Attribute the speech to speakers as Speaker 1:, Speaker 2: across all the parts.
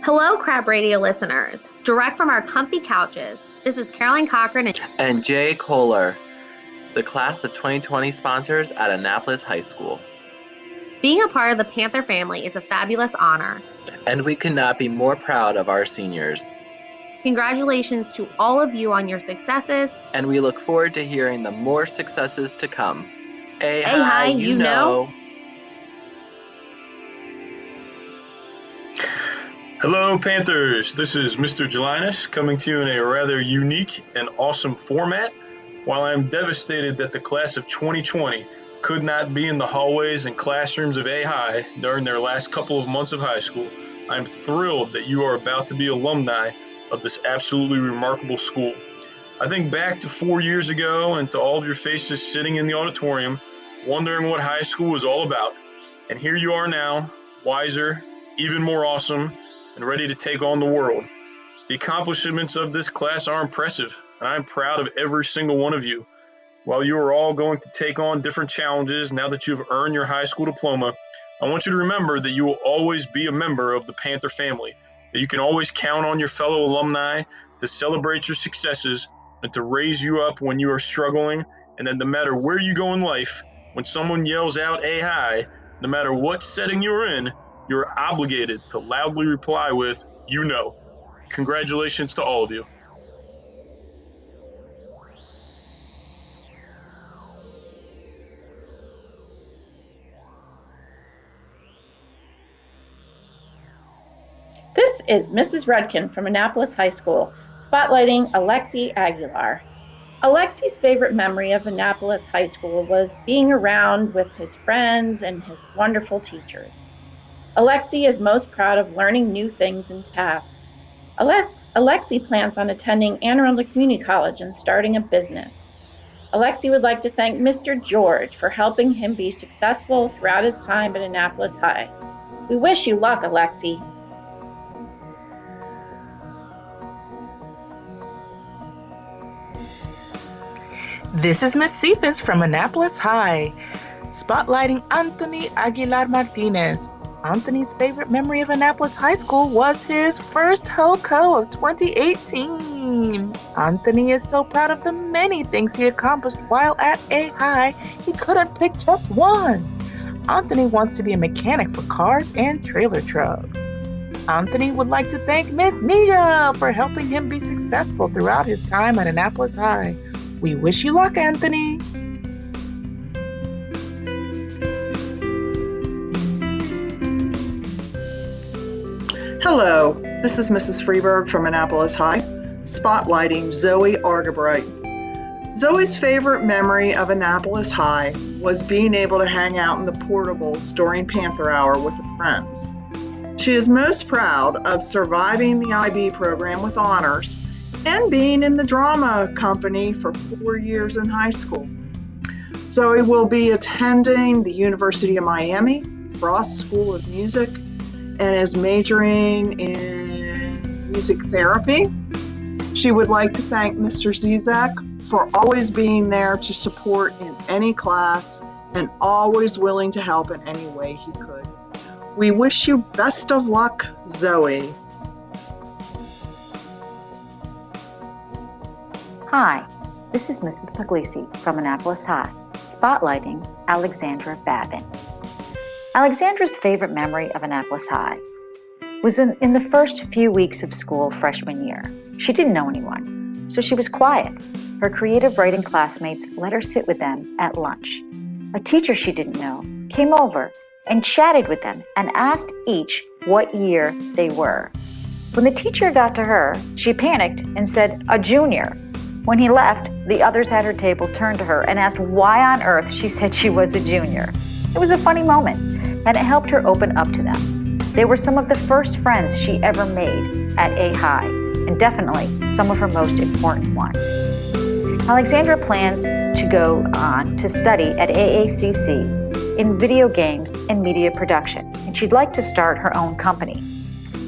Speaker 1: Hello, Crab Radio listeners. Direct from our comfy couches, this is Caroline Cochran
Speaker 2: and Jay Kohler, the class of 2020 sponsors at Annapolis High School.
Speaker 1: Being a part of the Panther family is a fabulous honor.
Speaker 2: And we could not be more proud of our seniors.
Speaker 1: Congratulations to all of you on your successes.
Speaker 2: And we look forward to hearing the more successes to come.
Speaker 1: Hey, hi, you know.
Speaker 3: Hello, Panthers. This is Mr. Gelinas coming to you in a rather unique and awesome format. While I'm devastated that the class of 2020 could not be in the hallways and classrooms of A High during their last couple of months of high school, I'm thrilled that you are about to be alumni of this absolutely remarkable school. I think back to 4 years ago and to all of your faces sitting in the auditorium, wondering what high school was all about. And here you are now, wiser, even more awesome, and ready to take on the world. The accomplishments of this class are impressive, and I'm proud of every single one of you. While you are all going to take on different challenges now that you've earned your high school diploma, I want you to remember that you will always be a member of the Panther family, that you can always count on your fellow alumni to celebrate your successes and to raise you up when you are struggling, and that no matter where you go in life, when someone yells out A High, no matter what setting you're in, you're obligated to loudly reply with, you know. Congratulations to all of you.
Speaker 4: This is Mrs. Redkin from Annapolis High School, spotlighting Alexi Aguilar. Alexi's favorite memory of Annapolis High School was being around with his friends and his wonderful teachers. Alexi is most proud of learning new things and tasks. Alexi plans on attending Anne Arundel Community College and starting a business. Alexi would like to thank Mr. George for helping him be successful throughout his time at Annapolis High. We wish you luck, Alexi.
Speaker 5: This is Miss Cephas from Annapolis High, spotlighting Anthony Aguilar Martinez. Anthony's favorite memory of Annapolis High School was his first HOCO of 2018. Anthony is so proud of the many things he accomplished while at A High, he couldn't pick just one. Anthony wants to be a mechanic for cars and trailer trucks. Anthony would like to thank Miss Miga for helping him be successful throughout his time at Annapolis High. We wish you luck, Anthony.
Speaker 6: Hello, this is Mrs. Freeberg from Annapolis High, spotlighting Zoe Argabright. Zoe's favorite memory of Annapolis High was being able to hang out in the portables during Panther Hour with her friends. She is most proud of surviving the IB program with honors and being in the drama company for 4 years in high school. Zoe will be attending the University of Miami Frost School of Music and is majoring in music therapy. She would like to thank Mr. Zizek for always being there to support in any class and always willing to help in any way he could. We wish you best of luck, Zoe.
Speaker 7: Hi, this is Mrs. Puglisi from Annapolis High, spotlighting Alexandra Babin. Alexandra's favorite memory of Annapolis High was in the first few weeks of school freshman year. She didn't know anyone, so she was quiet. Her creative writing classmates let her sit with them at lunch. A teacher she didn't know came over and chatted with them and asked each what year they were. When the teacher got to her, she panicked and said, "A junior." When he left, the others at her table turned to her and asked why on earth she said she was a junior. It was a funny moment, and it helped her open up to them. They were some of the first friends she ever made at A High, and definitely some of her most important ones. Alexandra plans to go on to study at AACC in video games and media production, and she'd like to start her own company.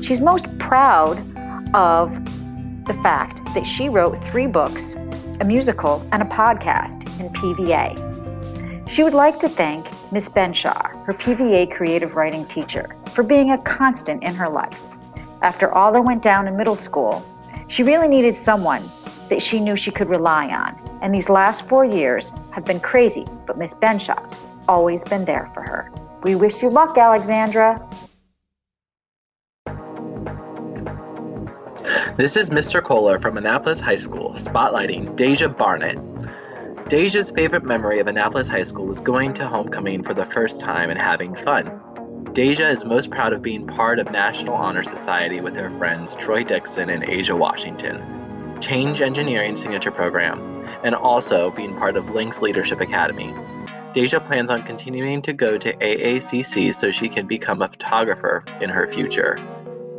Speaker 7: She's most proud of the fact that she wrote 3 books, a musical, and a podcast in PVA. She would like to thank Miss Benshaw, her PVA creative writing teacher, for being a constant in her life. After all that went down in middle school, she really needed someone that she knew she could rely on. And these last 4 years have been crazy, but Miss Benshaw's always been there for her. We wish you luck, Alexandra.
Speaker 2: This is Mr. Kohler from Annapolis High School, spotlighting Deja Barnett. Deja's favorite memory of Annapolis High School was going to homecoming for the first time and having fun. Deja is most proud of being part of National Honor Society with her friends Troy Dixon and Asia Washington, Change Engineering Signature Program, and also being part of Link's Leadership Academy. Deja plans on continuing to go to AACC so she can become a photographer in her future.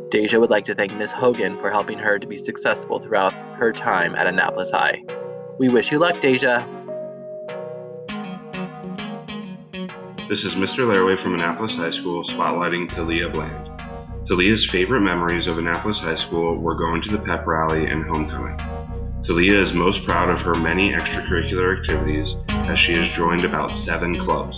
Speaker 2: Deja would like to thank Ms. Hogan for helping her to be successful throughout her time at Annapolis High. We wish you luck, Deja.
Speaker 8: This is Mr. Laraway from Annapolis High School, spotlighting Talia Bland. Talia's favorite memories of Annapolis High School were going to the pep rally and homecoming. Talia is most proud of her many extracurricular activities as she has joined about 7 clubs.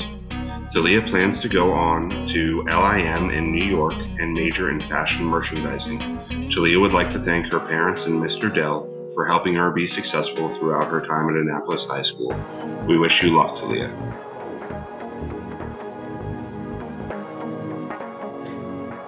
Speaker 8: Talia plans to go on to LIM in New York and major in fashion merchandising. Talia would like to thank her parents and Mr. Dell for helping her be successful throughout her time at Annapolis High School. We wish you luck, Talia.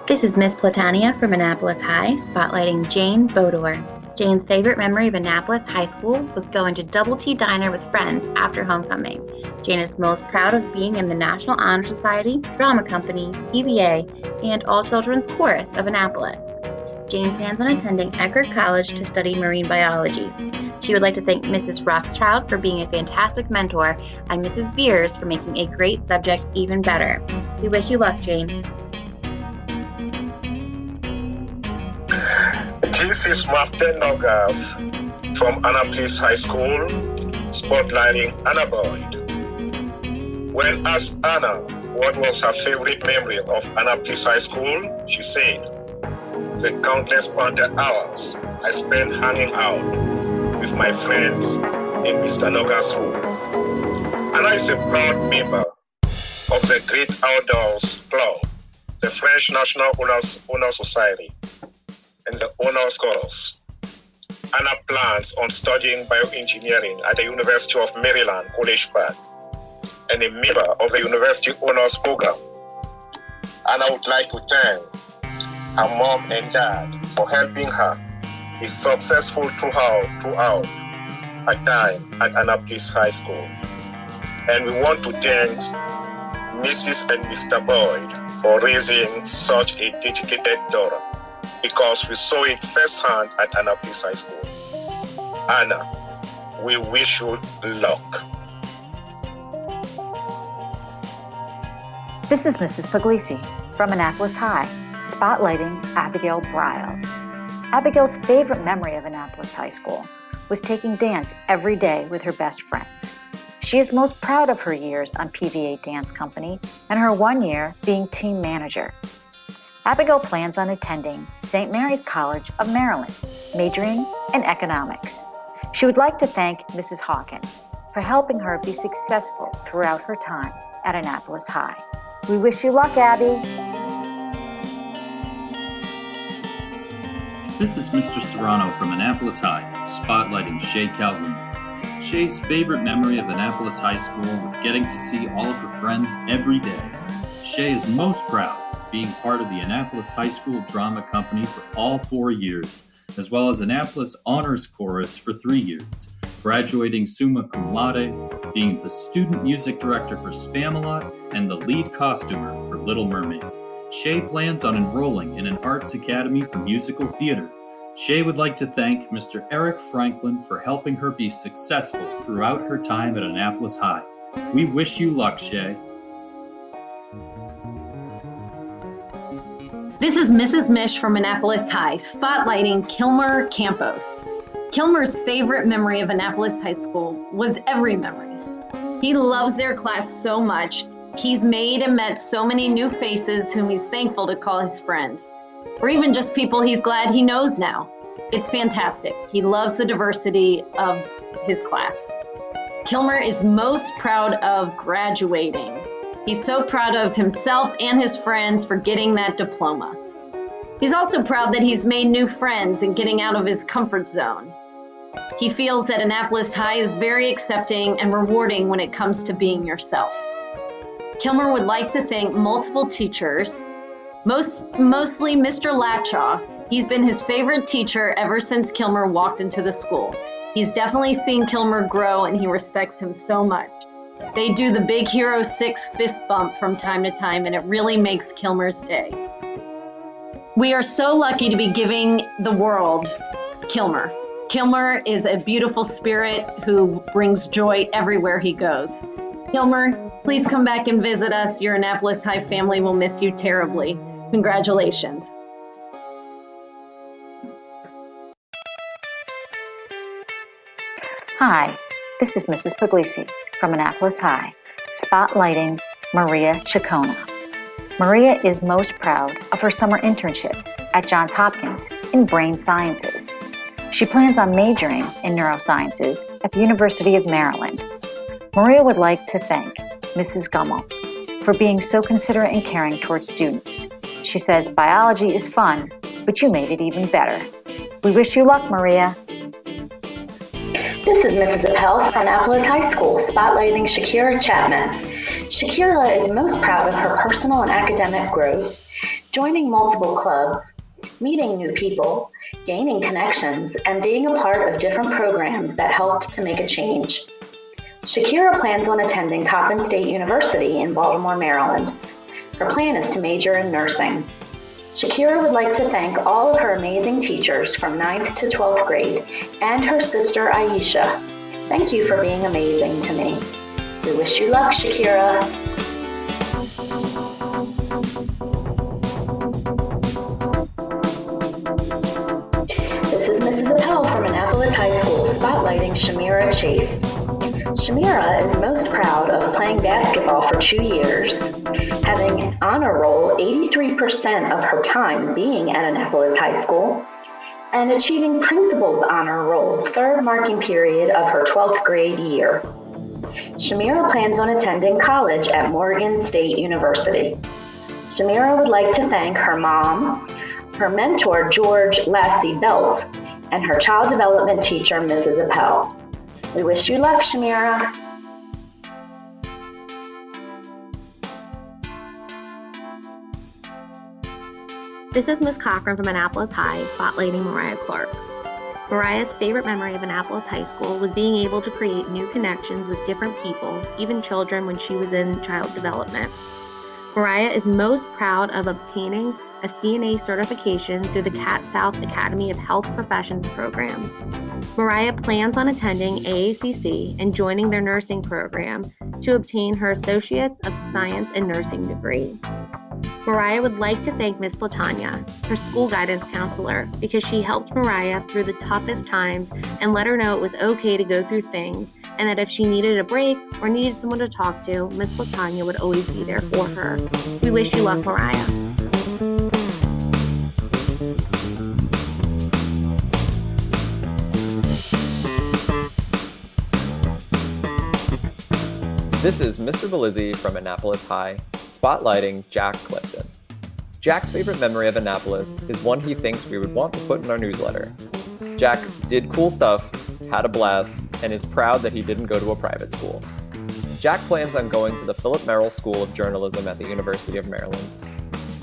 Speaker 9: This is Miss Platania from Annapolis High, spotlighting Jane Bodor. Jane's favorite memory of Annapolis High School was going to Double T Diner with friends after homecoming. Jane is most proud of being in the National Honor Society, Drama Company, PBA, and All Children's Chorus of Annapolis. Jane plans on attending Eckerd College to study marine biology. She would like to thank Mrs. Rothschild for being a fantastic mentor and Mrs. Beers for making a great subject even better. We wish you luck, Jane.
Speaker 10: This is Martin Nogav from Annapolis High School, spotlighting Anna Boyd. When asked Anna what was her favorite memory of Annapolis High School, she said, "The countless panther hours I spent hanging out with my friends in Mr. Nogav's room." Anna is a proud member of the Great Outdoors Club, the French National Honor Society, and the Honors Chorus. Anna plans on studying bioengineering at the University of Maryland, College Park, and a member of the University Honors Program. Anna would like to thank her mom and dad for helping her be successful throughout her time at Annapolis High School. And we want to thank Mrs. and Mr. Boyd for raising such a dedicated daughter, because we saw it firsthand at Annapolis High School. Anna, we wish you luck.
Speaker 7: This is Mrs. Puglisi from Annapolis High, spotlighting Abigail Briles. Abigail's favorite memory of Annapolis High School was taking dance every day with her best friends. She is most proud of her years on PVA Dance Company and her 1 year being team manager. Abigail plans on attending St. Mary's College of Maryland, majoring in economics. She would like to thank Mrs. Hawkins for helping her be successful throughout her time at Annapolis High. We wish you luck, Abby.
Speaker 11: This is Mr. Serrano from Annapolis High, spotlighting Shay Calhoun. Shay's favorite memory of Annapolis High School was getting to see all of her friends every day. Shay is most proud of being part of the Annapolis High School Drama Company for all 4 years, as well as Annapolis Honors Chorus for 3 years, graduating summa cum laude, being the student music director for Spamalot, and the lead costumer for Little Mermaid. Shay plans on enrolling in an arts academy for musical theater. Shay would like to thank Mr. Eric Franklin for helping her be successful throughout her time at Annapolis High. We wish you luck, Shay.
Speaker 12: This is Mrs. Mish from Annapolis High, spotlighting Kilmer Campos. Kilmer's favorite memory of Annapolis High School was every memory. He loves their class so much. He's made and met so many new faces whom he's thankful to call his friends, or even just people he's glad he knows now. It's fantastic. He loves the diversity of his class. Kilmer is most proud of graduating. He's so proud of himself and his friends for getting that diploma. He's also proud that he's made new friends and getting out of his comfort zone. He feels that Annapolis High is very accepting and rewarding when it comes to being yourself. Kilmer would like to thank multiple teachers, mostly Mr. Latshaw. He's been his favorite teacher ever since Kilmer walked into the school. He's definitely seen Kilmer grow and he respects him so much. They do the Big Hero 6 fist bump from time to time and it really makes Kilmer's day. We are so lucky to be giving the world Kilmer. Kilmer is a beautiful spirit who brings joy everywhere he goes. Kilmer, please come back and visit us. Your Annapolis High family will miss you terribly. Congratulations.
Speaker 7: Hi, this is Mrs. Puglisi from Annapolis High, spotlighting Maria Ciccona. Maria is most proud of her summer internship at Johns Hopkins in brain sciences. She plans on majoring in neurosciences at the University of Maryland. Maria would like to thank Mrs. Gummel for being so considerate and caring towards students. She says, biology is fun, but you made it even better. We wish you luck, Maria.
Speaker 13: This is Mrs. Appel from Annapolis High School, spotlighting Shakira Chapman. Shakira is most proud of her personal and academic growth, joining multiple clubs, meeting new people, gaining connections, and being a part of different programs that helped to make a change. Shakira plans on attending Coppin State University in Baltimore, Maryland. Her plan is to major in nursing. Shakira would like to thank all of her amazing teachers from 9th to 12th grade and her sister Aisha. Thank you for being amazing to me. We wish you luck, Shakira. This is Mrs. Appel from Annapolis High School, spotlighting Shamira Chase. Shamira is most proud of playing basketball for 2 years, having an honor roll 83% of her time being at Annapolis High School, and achieving principal's honor roll 3rd marking period of her 12th grade year. Shamira plans on attending college at Morgan State University. Shamira would like to thank her mom, her mentor George Lassie Belt, and her child development teacher Mrs. Appel. We wish you luck, Shamira.
Speaker 1: This is Ms. Cochran from Annapolis High, spotlighting Mariah Clarke. Mariah's favorite memory of Annapolis High School was being able to create new connections with different people, even children, when she was in child development. Mariah is most proud of obtaining a CNA certification through the Cat South Academy of Health Professions program. Mariah plans on attending AACC and joining their nursing program to obtain her Associates of Science in Nursing degree. Mariah would like to thank Ms. Platania, her school guidance counselor, because she helped Mariah through the toughest times and let her know it was okay to go through things, and that if she needed a break or needed someone to talk to, Ms. Platania would always be there for her. We wish you luck, Mariah.
Speaker 14: This is Mr. Belizzi from Annapolis High, spotlighting Jack Clifton. Jack's favorite memory of Annapolis is one he thinks we would want to put in our newsletter. Jack did cool stuff, had a blast, and is proud that he didn't go to a private school. Jack plans on going to the Philip Merrill School of Journalism at the University of Maryland.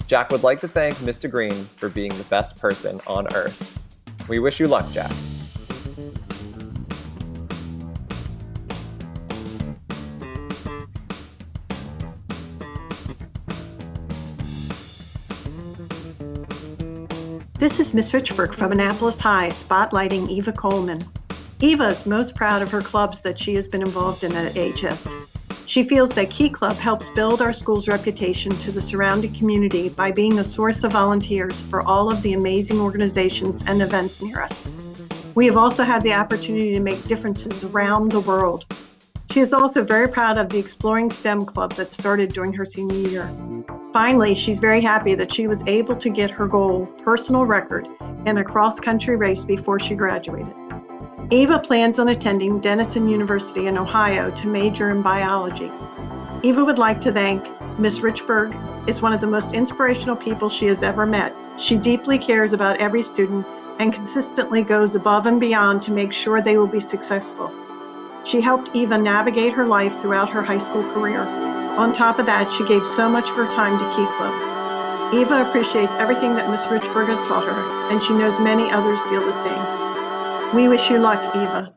Speaker 14: Jack would like to thank Mr. Green for being the best person on earth. We wish you luck, Jack.
Speaker 15: This is Miss Richburg from Annapolis High, spotlighting Eva Coleman. Eva is most proud of her clubs that she has been involved in at HS. She feels that Key Club helps build our school's reputation to the surrounding community by being a source of volunteers for all of the amazing organizations and events near us. We have also had the opportunity to make differences around the world. She is also very proud of the Exploring STEM Club that started during her senior year. Finally, she's very happy that she was able to get her goal, personal record, in a cross-country race before she graduated. Eva plans on attending Denison University in Ohio to major in biology. Eva would like to thank Miss Richburg. Is one of the most inspirational people she has ever met. She deeply cares about every student and consistently goes above and beyond to make sure they will be successful. She helped Eva navigate her life throughout her high school career. On top of that, she gave so much of her time to Key Club. Eva appreciates everything that Miss Richburg has taught her, and she knows many others feel the same. We wish you luck, Eva.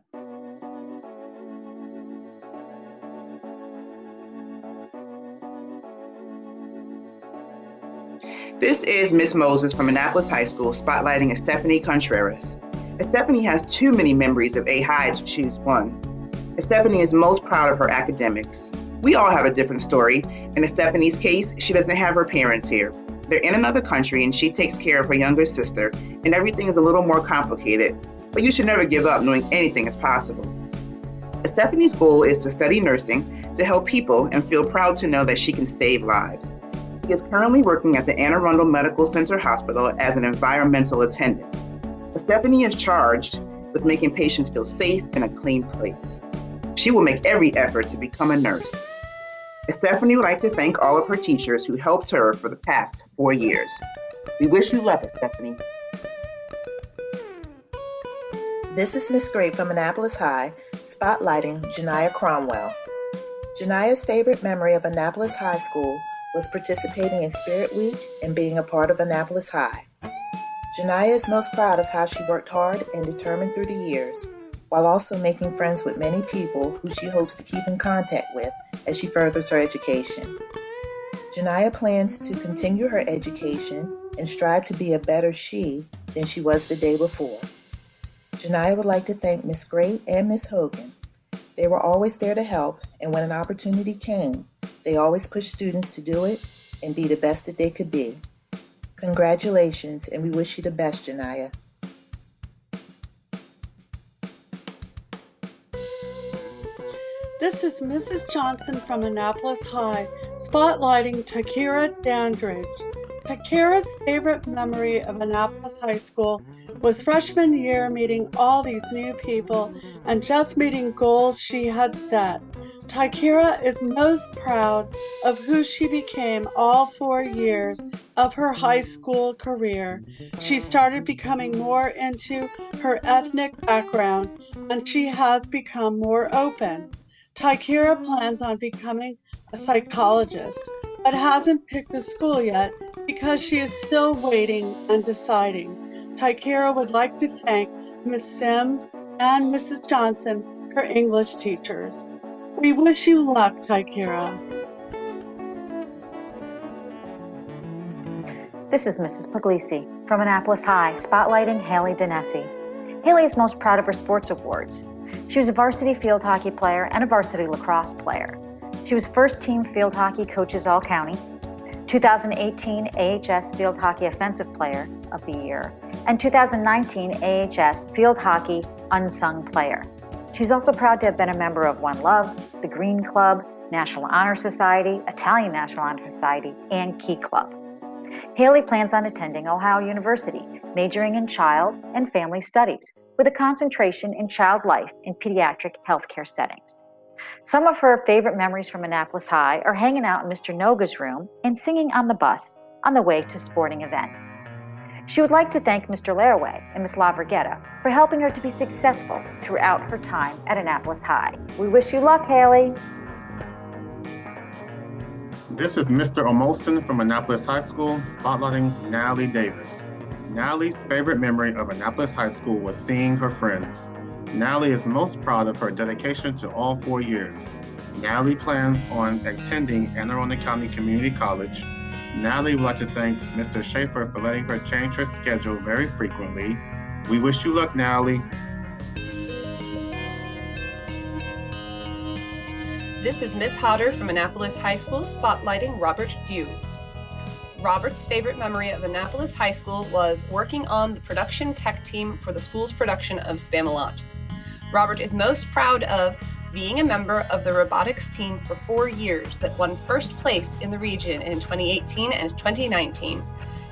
Speaker 16: This is Miss Moses from Annapolis High School, spotlighting Estefany Contreras. Estefany has too many memories of A High to choose one. Estefany is most proud of her academics. We all have a different story. In Estefany's case, she doesn't have her parents here. They're in another country and she takes care of her younger sister, and everything is a little more complicated. But you should never give up knowing anything is possible. Estefany's goal is to study nursing to help people and feel proud to know that she can save lives. She is currently working at the Anne Arundel Medical Center Hospital as an environmental attendant. Estefany is charged with making patients feel safe in a clean place. She will make every effort to become a nurse. Estefany would like to thank all of her teachers who helped her for the past 4 years. We wish you luck, Estefany.
Speaker 17: This is Miss Gray from Annapolis High, spotlighting Janiyah Cromwell. Janiah's favorite memory of Annapolis High School was participating in Spirit Week and being a part of Annapolis High. Janiyah is most proud of how she worked hard and determined through the years, while also making friends with many people who she hopes to keep in contact with as she furthers her education. Janiyah plans to continue her education and strive to be a better she than she was the day before. Janiyah would like to thank Miss Gray and Miss Hogan. They were always there to help, and when an opportunity came, they always pushed students to do it and be the best that they could be. Congratulations, and we wish you the best, Janiyah.
Speaker 18: This is Mrs. Johnson from Annapolis High, spotlighting Takira Dandridge. Takira's favorite memory of Annapolis High School was freshman year, meeting all these new people and just meeting goals she had set. Takira is most proud of who she became all 4 years of her high school career. She started becoming more into her ethnic background, and she has become more open. Takira plans on becoming a psychologist, but hasn't picked a school yet because she is still waiting and deciding. Takira would like to thank Miss Sims and Mrs. Johnson, her English teachers. We wish you luck, Takira.
Speaker 7: This is Mrs. Puglisi from Annapolis High, spotlighting Haley Danesi. Haley is most proud of her sports awards. She was a varsity field hockey player and a varsity lacrosse player. She was first team field hockey coaches all county, 2018 AHS Field Hockey Offensive Player of the Year, and 2019 AHS Field Hockey Unsung Player. She's also proud to have been a member of One Love, the Green Club, National Honor Society, Italian National Honor Society, and Key Club. Haley plans on attending Ohio University, majoring in child and family studies, with a concentration in child life in pediatric healthcare settings. Some of her favorite memories from Annapolis High are hanging out in Mr. Noga's room and singing on the bus on the way to sporting events. She would like to thank Mr. Laraway and Ms. Laverghetta for helping her to be successful throughout her time at Annapolis High. We wish you luck, Haley.
Speaker 19: This is Mr. Omolson from Annapolis High School, spotlighting Natalie Davis. Natalie's favorite memory of Annapolis High School was seeing her friends. Natalie is most proud of her dedication to all 4 years. Natalie plans on attending Anne Arundel County Community College. Natalie would like to thank Mr. Schaefer for letting her change her schedule very frequently. We wish you luck, Natalie.
Speaker 20: This is Miss Hodder from Annapolis High School, spotlighting Robert Hughes. Robert's favorite memory of Annapolis High School was working on the production tech team for the school's production of Spamalot. Robert is most proud of being a member of the robotics team for 4 years that won first place in the region in 2018 and 2019.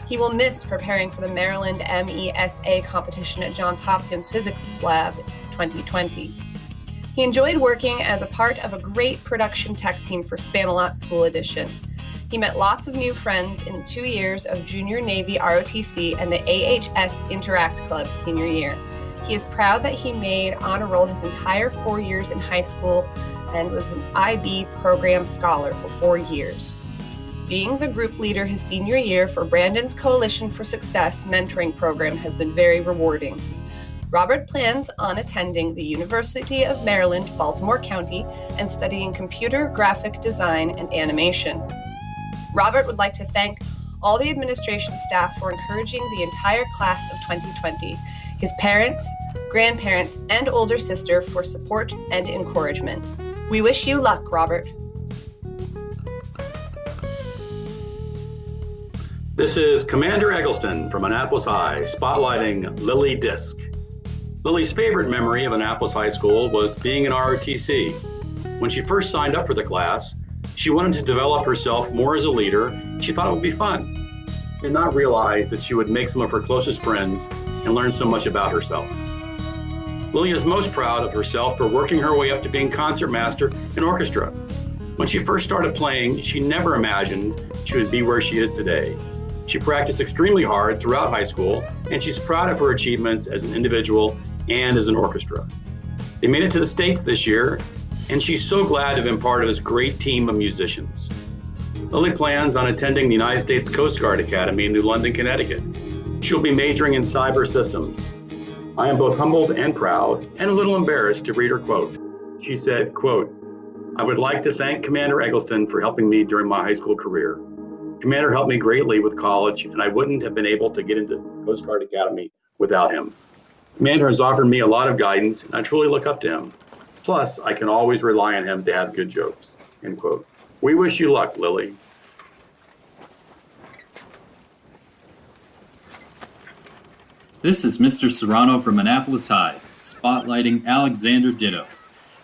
Speaker 20: He will miss preparing for the Maryland MESA competition at Johns Hopkins Physics Lab 2020. He enjoyed working as a part of a great production tech team for Spamalot School Edition. He met lots of new friends in the 2 years of Junior Navy ROTC and the AHS Interact Club senior year. He is proud that he made honor roll his entire 4 years in high school and was an IB program scholar for 4 years. Being the group leader his senior year for Brandon's Coalition for Success mentoring program has been very rewarding. Robert plans on attending the University of Maryland, Baltimore County, and studying computer graphic design and animation. Robert would like to thank all the administration staff for encouraging the entire class of 2020, his parents, grandparents, and older sister for support and encouragement. We wish you luck, Robert.
Speaker 21: This is Commander Eggleston from Annapolis High, spotlighting Lily Disk. Lily's favorite memory of Annapolis High School was being in ROTC. When she first signed up for the class, she wanted to develop herself more as a leader. She thought it would be fun. She did not realize that she would make some of her closest friends and learn so much about herself. Lily is most proud of herself for working her way up to being concertmaster in orchestra. When she first started playing, she never imagined she would be where she is today. She practiced extremely hard throughout high school, and she's proud of her achievements as an individual and as an orchestra. They made it to the States this year, and she's so glad to have been part of this great team of musicians. Lily plans on attending the United States Coast Guard Academy in New London, Connecticut. She'll be majoring in cyber systems. I am both humbled and proud, and a little embarrassed to read her quote. She said, quote, "I would like to thank Commander Eggleston for helping me during my high school career. Commander helped me greatly with college, and I wouldn't have been able to get into Coast Guard Academy without him. Commander has offered me a lot of guidance, and I truly look up to him. Plus, I can always rely on him to have good jokes," end quote. We wish you luck, Lily.
Speaker 11: This is Mr. Serrano from Annapolis High, spotlighting Alexander Ditto.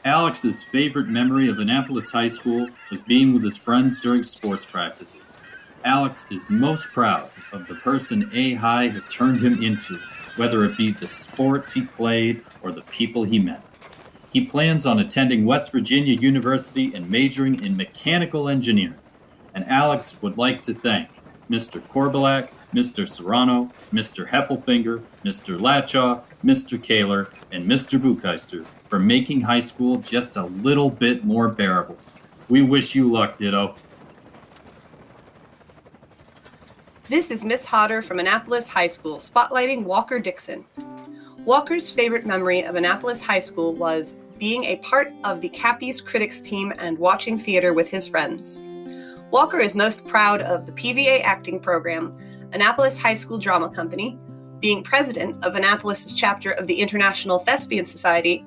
Speaker 11: Alex's favorite memory of Annapolis High School was being with his friends during sports practices. Alex is most proud of the person A High has turned him into, whether it be the sports he played or the people he met. He plans on attending West Virginia University and majoring in mechanical engineering. And Alex would like to thank Mr. Korbalak, Mr. Serrano, Mr. Heffelfinger, Mr. Latchaw, Mr. Kaler, and Mr. Bucheister for making high school just a little bit more bearable. We wish you luck, Ditto.
Speaker 20: This is Miss Hodder from Annapolis High School, spotlighting Walker Dixon. Walker's favorite memory of Annapolis High School was being a part of the Cappy's Critics team and watching theater with his friends. Walker is most proud of the PVA acting program, Annapolis High School Drama Company, being president of Annapolis' chapter of the International Thespian Society,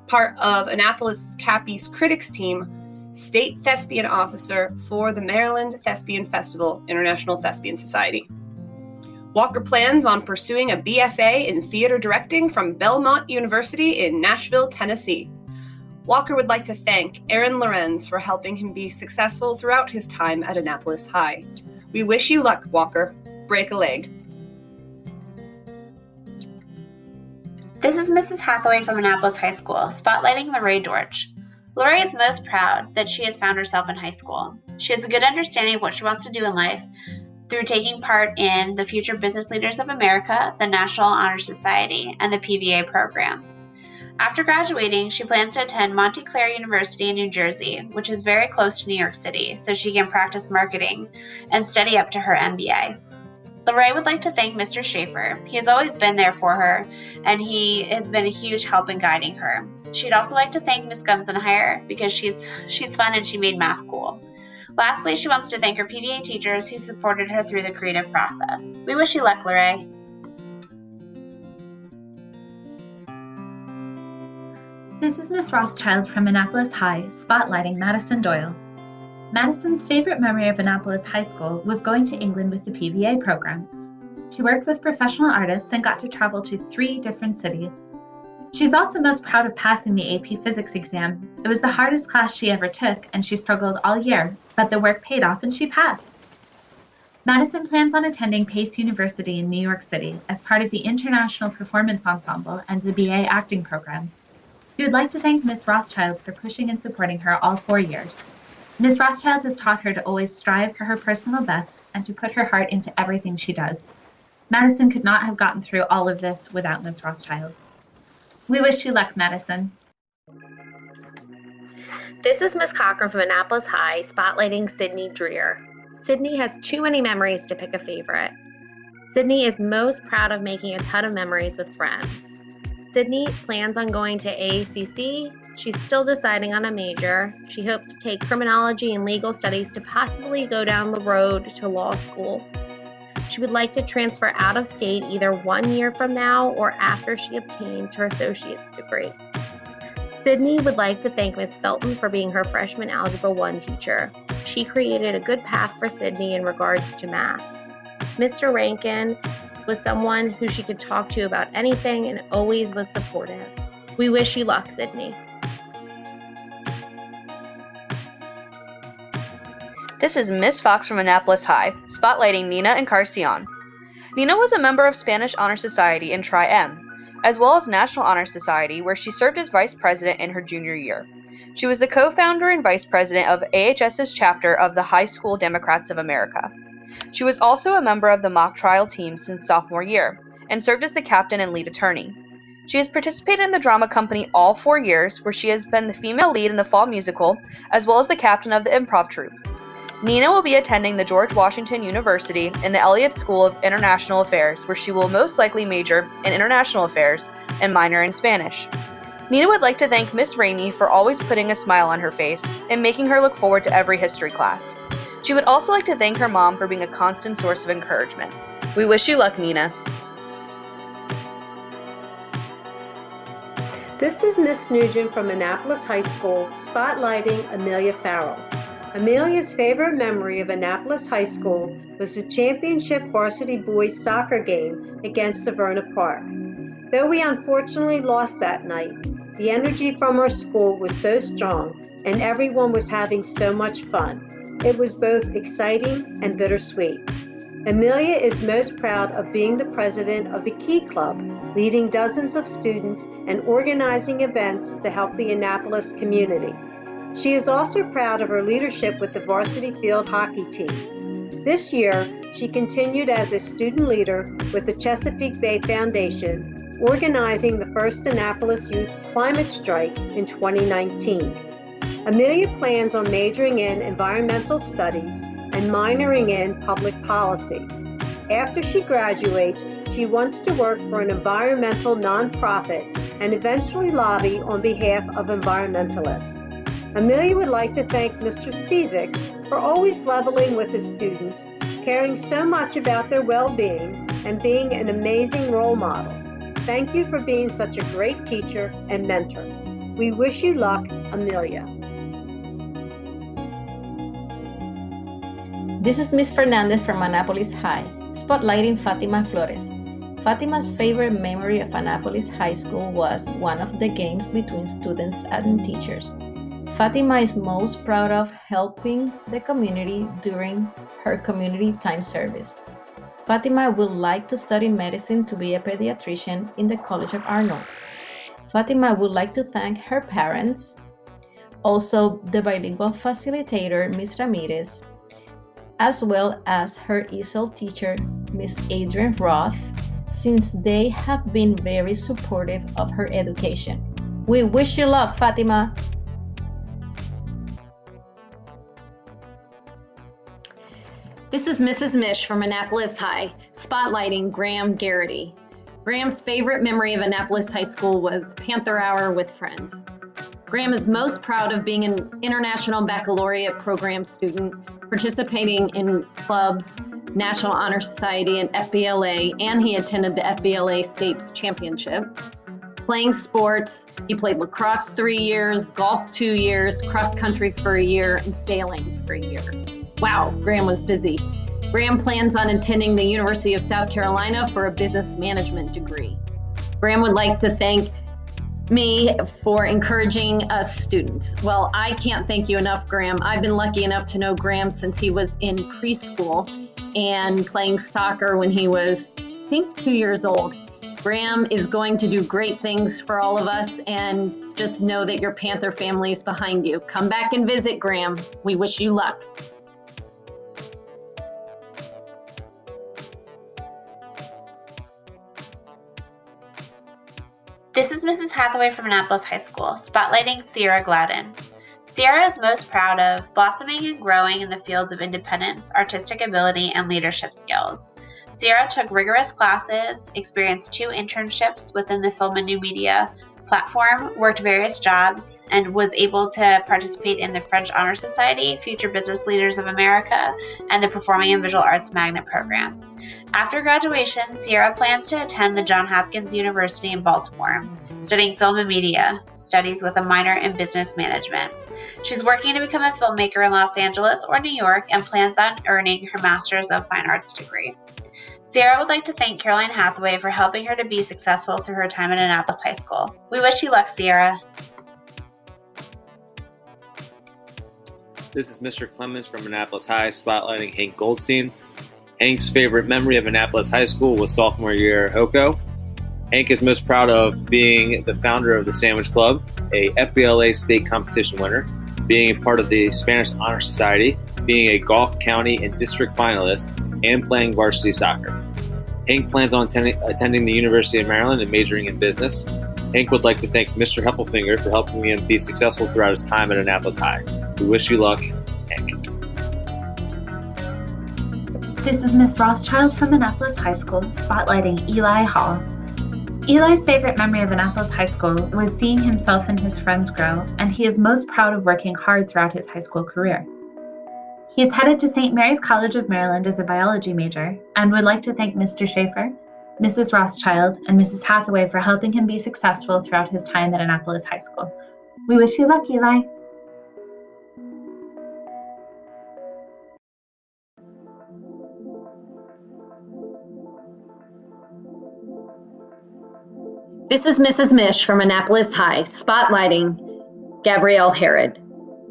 Speaker 20: part of Annapolis Cappy's Critics team, state thespian officer for the Maryland Thespian Festival, International Thespian Society. Walker plans on pursuing a BFA in theater directing from Belmont University in Nashville, Tennessee. Walker would like to thank Aaron Lorenz for helping him be successful throughout his time at Annapolis High. We wish you luck, Walker. Break a leg.
Speaker 22: This is Mrs. Hathaway from Annapolis High School, spotlighting Lorraine George. Lorraine is most proud that she has found herself in high school. She has a good understanding of what she wants to do in life through taking part in the Future Business Leaders of America, the National Honor Society, and the PVA program. After graduating, she plans to attend Montclair University in New Jersey, which is very close to New York City, so she can practice marketing and study up to her MBA. Lorraine would like to thank Mr. Schaefer. He has always been there for her, and he has been a huge help in guiding her. She'd also like to thank Ms. Gunzenheier because she's fun and she made math cool. Lastly, she wants to thank her PVA teachers who supported her through the creative process. We wish you luck, Lorraine.
Speaker 1: This is Miss Rothschild from Annapolis High, spotlighting Madison Doyle. Madison's favorite memory of Annapolis High School was going to England with the PVA program. She worked with professional artists and got to travel to 3 different cities. She's also most proud of passing the AP Physics exam. It was the hardest class she ever took, and she struggled all year, but the work paid off and she passed. Madison plans on attending Pace University in New York City as part of the International Performance Ensemble and the BA Acting program.
Speaker 3: She would like to thank Miss Rothschild for pushing and supporting her all 4 years. Miss Rothschild has taught her to always strive for her personal best and to put her heart into everything she does. Madison could not have gotten through all of this without Miss Rothschild. We wish you luck, Madison.
Speaker 1: This is Miss Cochran from Annapolis High, spotlighting Sydney Dreer. Sydney has too many memories to pick a favorite. Sydney is most proud of making a ton of memories with friends. Sydney plans on going to AACC. She's still deciding on a major. She hopes to take criminology and legal studies to possibly go down the road to law school. She would like to transfer out of state either 1 year from now or after she obtains her associate's degree. Sydney would like to thank Ms. Felton for being her freshman Algebra 1 teacher. She created a good path for Sydney in regards to math. Mr. Rankin was someone who she could talk to about anything and always was supportive. We wish you luck, Sydney.
Speaker 4: This is Miss Fox from Annapolis High, spotlighting Nina Encarnacion. Nina was a member of Spanish Honor Society in Tri-M, as well as National Honor Society, where she served as vice president in her junior year. She was the co-founder and vice president of AHS's chapter of the High School Democrats of America. She was also a member of the mock trial team since sophomore year, and served as the captain and lead attorney. She has participated in the drama company all 4 years, where she has been the female lead in the fall musical, as well as the captain of the improv troupe. Nina will be attending the George Washington University in the Elliott School of International Affairs, where she will most likely major in International Affairs and minor in Spanish. Nina would like to thank Miss Ramey for always putting a smile on her face and making her look forward to every history class. She would also like to thank her mom for being a constant source of encouragement. We wish you luck, Nina.
Speaker 23: This is Miss Nugent from Annapolis High School, spotlighting Amelia Farrell. Amelia's favorite memory of Annapolis High School was the championship varsity boys soccer game against Severna Park. Though we unfortunately lost that night, the energy from our school was so strong and everyone was having so much fun. It was both exciting and bittersweet. Amelia is most proud of being the president of the Key Club, leading dozens of students and organizing events to help the Annapolis community. She is also proud of her leadership with the varsity field hockey team. This year, she continued as a student leader with the Chesapeake Bay Foundation, organizing the first Annapolis Youth Climate Strike in 2019. Amelia plans on majoring in environmental studies and minoring in public policy. After she graduates, she wants to work for an environmental nonprofit and eventually lobby on behalf of environmentalists. Amelia would like to thank Mr. Cizik for always leveling with his students, caring so much about their well-being, and being an amazing role model. Thank you for being such a great teacher and mentor. We wish you luck, Amelia.
Speaker 24: This is Miss Fernandez from Annapolis High, spotlighting Fatima Flores. Fatima's favorite memory of Annapolis High School was one of the games between students and teachers. Fatima is most proud of helping the community during her community time service. Fatima would like to study medicine to be a pediatrician in the College of Arnold. Fatima would like to thank her parents, also the bilingual facilitator, Ms. Ramirez, as well as her ESOL teacher, Ms. Adrian Roth, since they have been very supportive of her education. We wish you luck, Fatima.
Speaker 12: This is Mrs. Mish from Annapolis High, spotlighting Graham Garrity. Graham's favorite memory of Annapolis High School was Panther Hour with friends. Graham is most proud of being an International Baccalaureate Program student, participating in clubs, National Honor Society, and FBLA, and he attended the FBLA States Championship. Playing sports, he played lacrosse 3 years, golf 2 years, cross country for a year, and sailing for a year. Wow, Graham was busy. Graham plans on attending the University of South Carolina for a business management degree. Graham would like to thank me for encouraging us students. Well, I can't thank you enough, Graham. I've been lucky enough to know Graham since he was in preschool and playing soccer when he was, I think, 2 years old. Graham is going to do great things for all of us, and just know that your Panther family is behind you. Come back and visit, Graham. We wish you luck.
Speaker 22: This is Mrs. Hathaway from Annapolis High School, spotlighting Sierra Gladden. Sierra is most proud of blossoming and growing in the fields of independence, artistic ability, and leadership skills. Sierra took rigorous classes, experienced 2 internships within the film and new media platform, worked various jobs, and was able to participate in the French Honor Society, Future Business Leaders of America, and the Performing and Visual Arts Magnet Program. After graduation, Sierra plans to attend the Johns Hopkins University in Baltimore, studying film and media studies with a minor in business management. She's working to become a filmmaker in Los Angeles or New York and plans on earning her Master's of Fine Arts degree. Sierra would like to thank Caroline Hathaway for helping her to be successful through her time at Annapolis High School. We wish you luck, Sierra.
Speaker 2: This is Mr. Clemens from Annapolis High, spotlighting Hank Goldstein. Hank's favorite memory of Annapolis High School was sophomore year at HOCO. Hank is most proud of being the founder of the Sandwich Club, a FBLA state competition winner, being a part of the Spanish Honor Society, being a Gulf County and district finalist, and playing varsity soccer. Hank plans on attending the University of Maryland and majoring in business. Hank would like to thank Mr. Heffelfinger for helping him be successful throughout his time at Annapolis High. We wish you luck, Hank.
Speaker 3: This is Miss Rothschild from Annapolis High School, spotlighting Eli Hall. Eli's favorite memory of Annapolis High School was seeing himself and his friends grow, and he is most proud of working hard throughout his high school career. He is headed to St. Mary's College of Maryland as a biology major and would like to thank Mr. Schaefer, Mrs. Rothschild, and Mrs. Hathaway for helping him be successful throughout his time at Annapolis High School. We wish you luck, Eli.
Speaker 12: This is Mrs. Mish from Annapolis High, spotlighting Gabrielle Herod.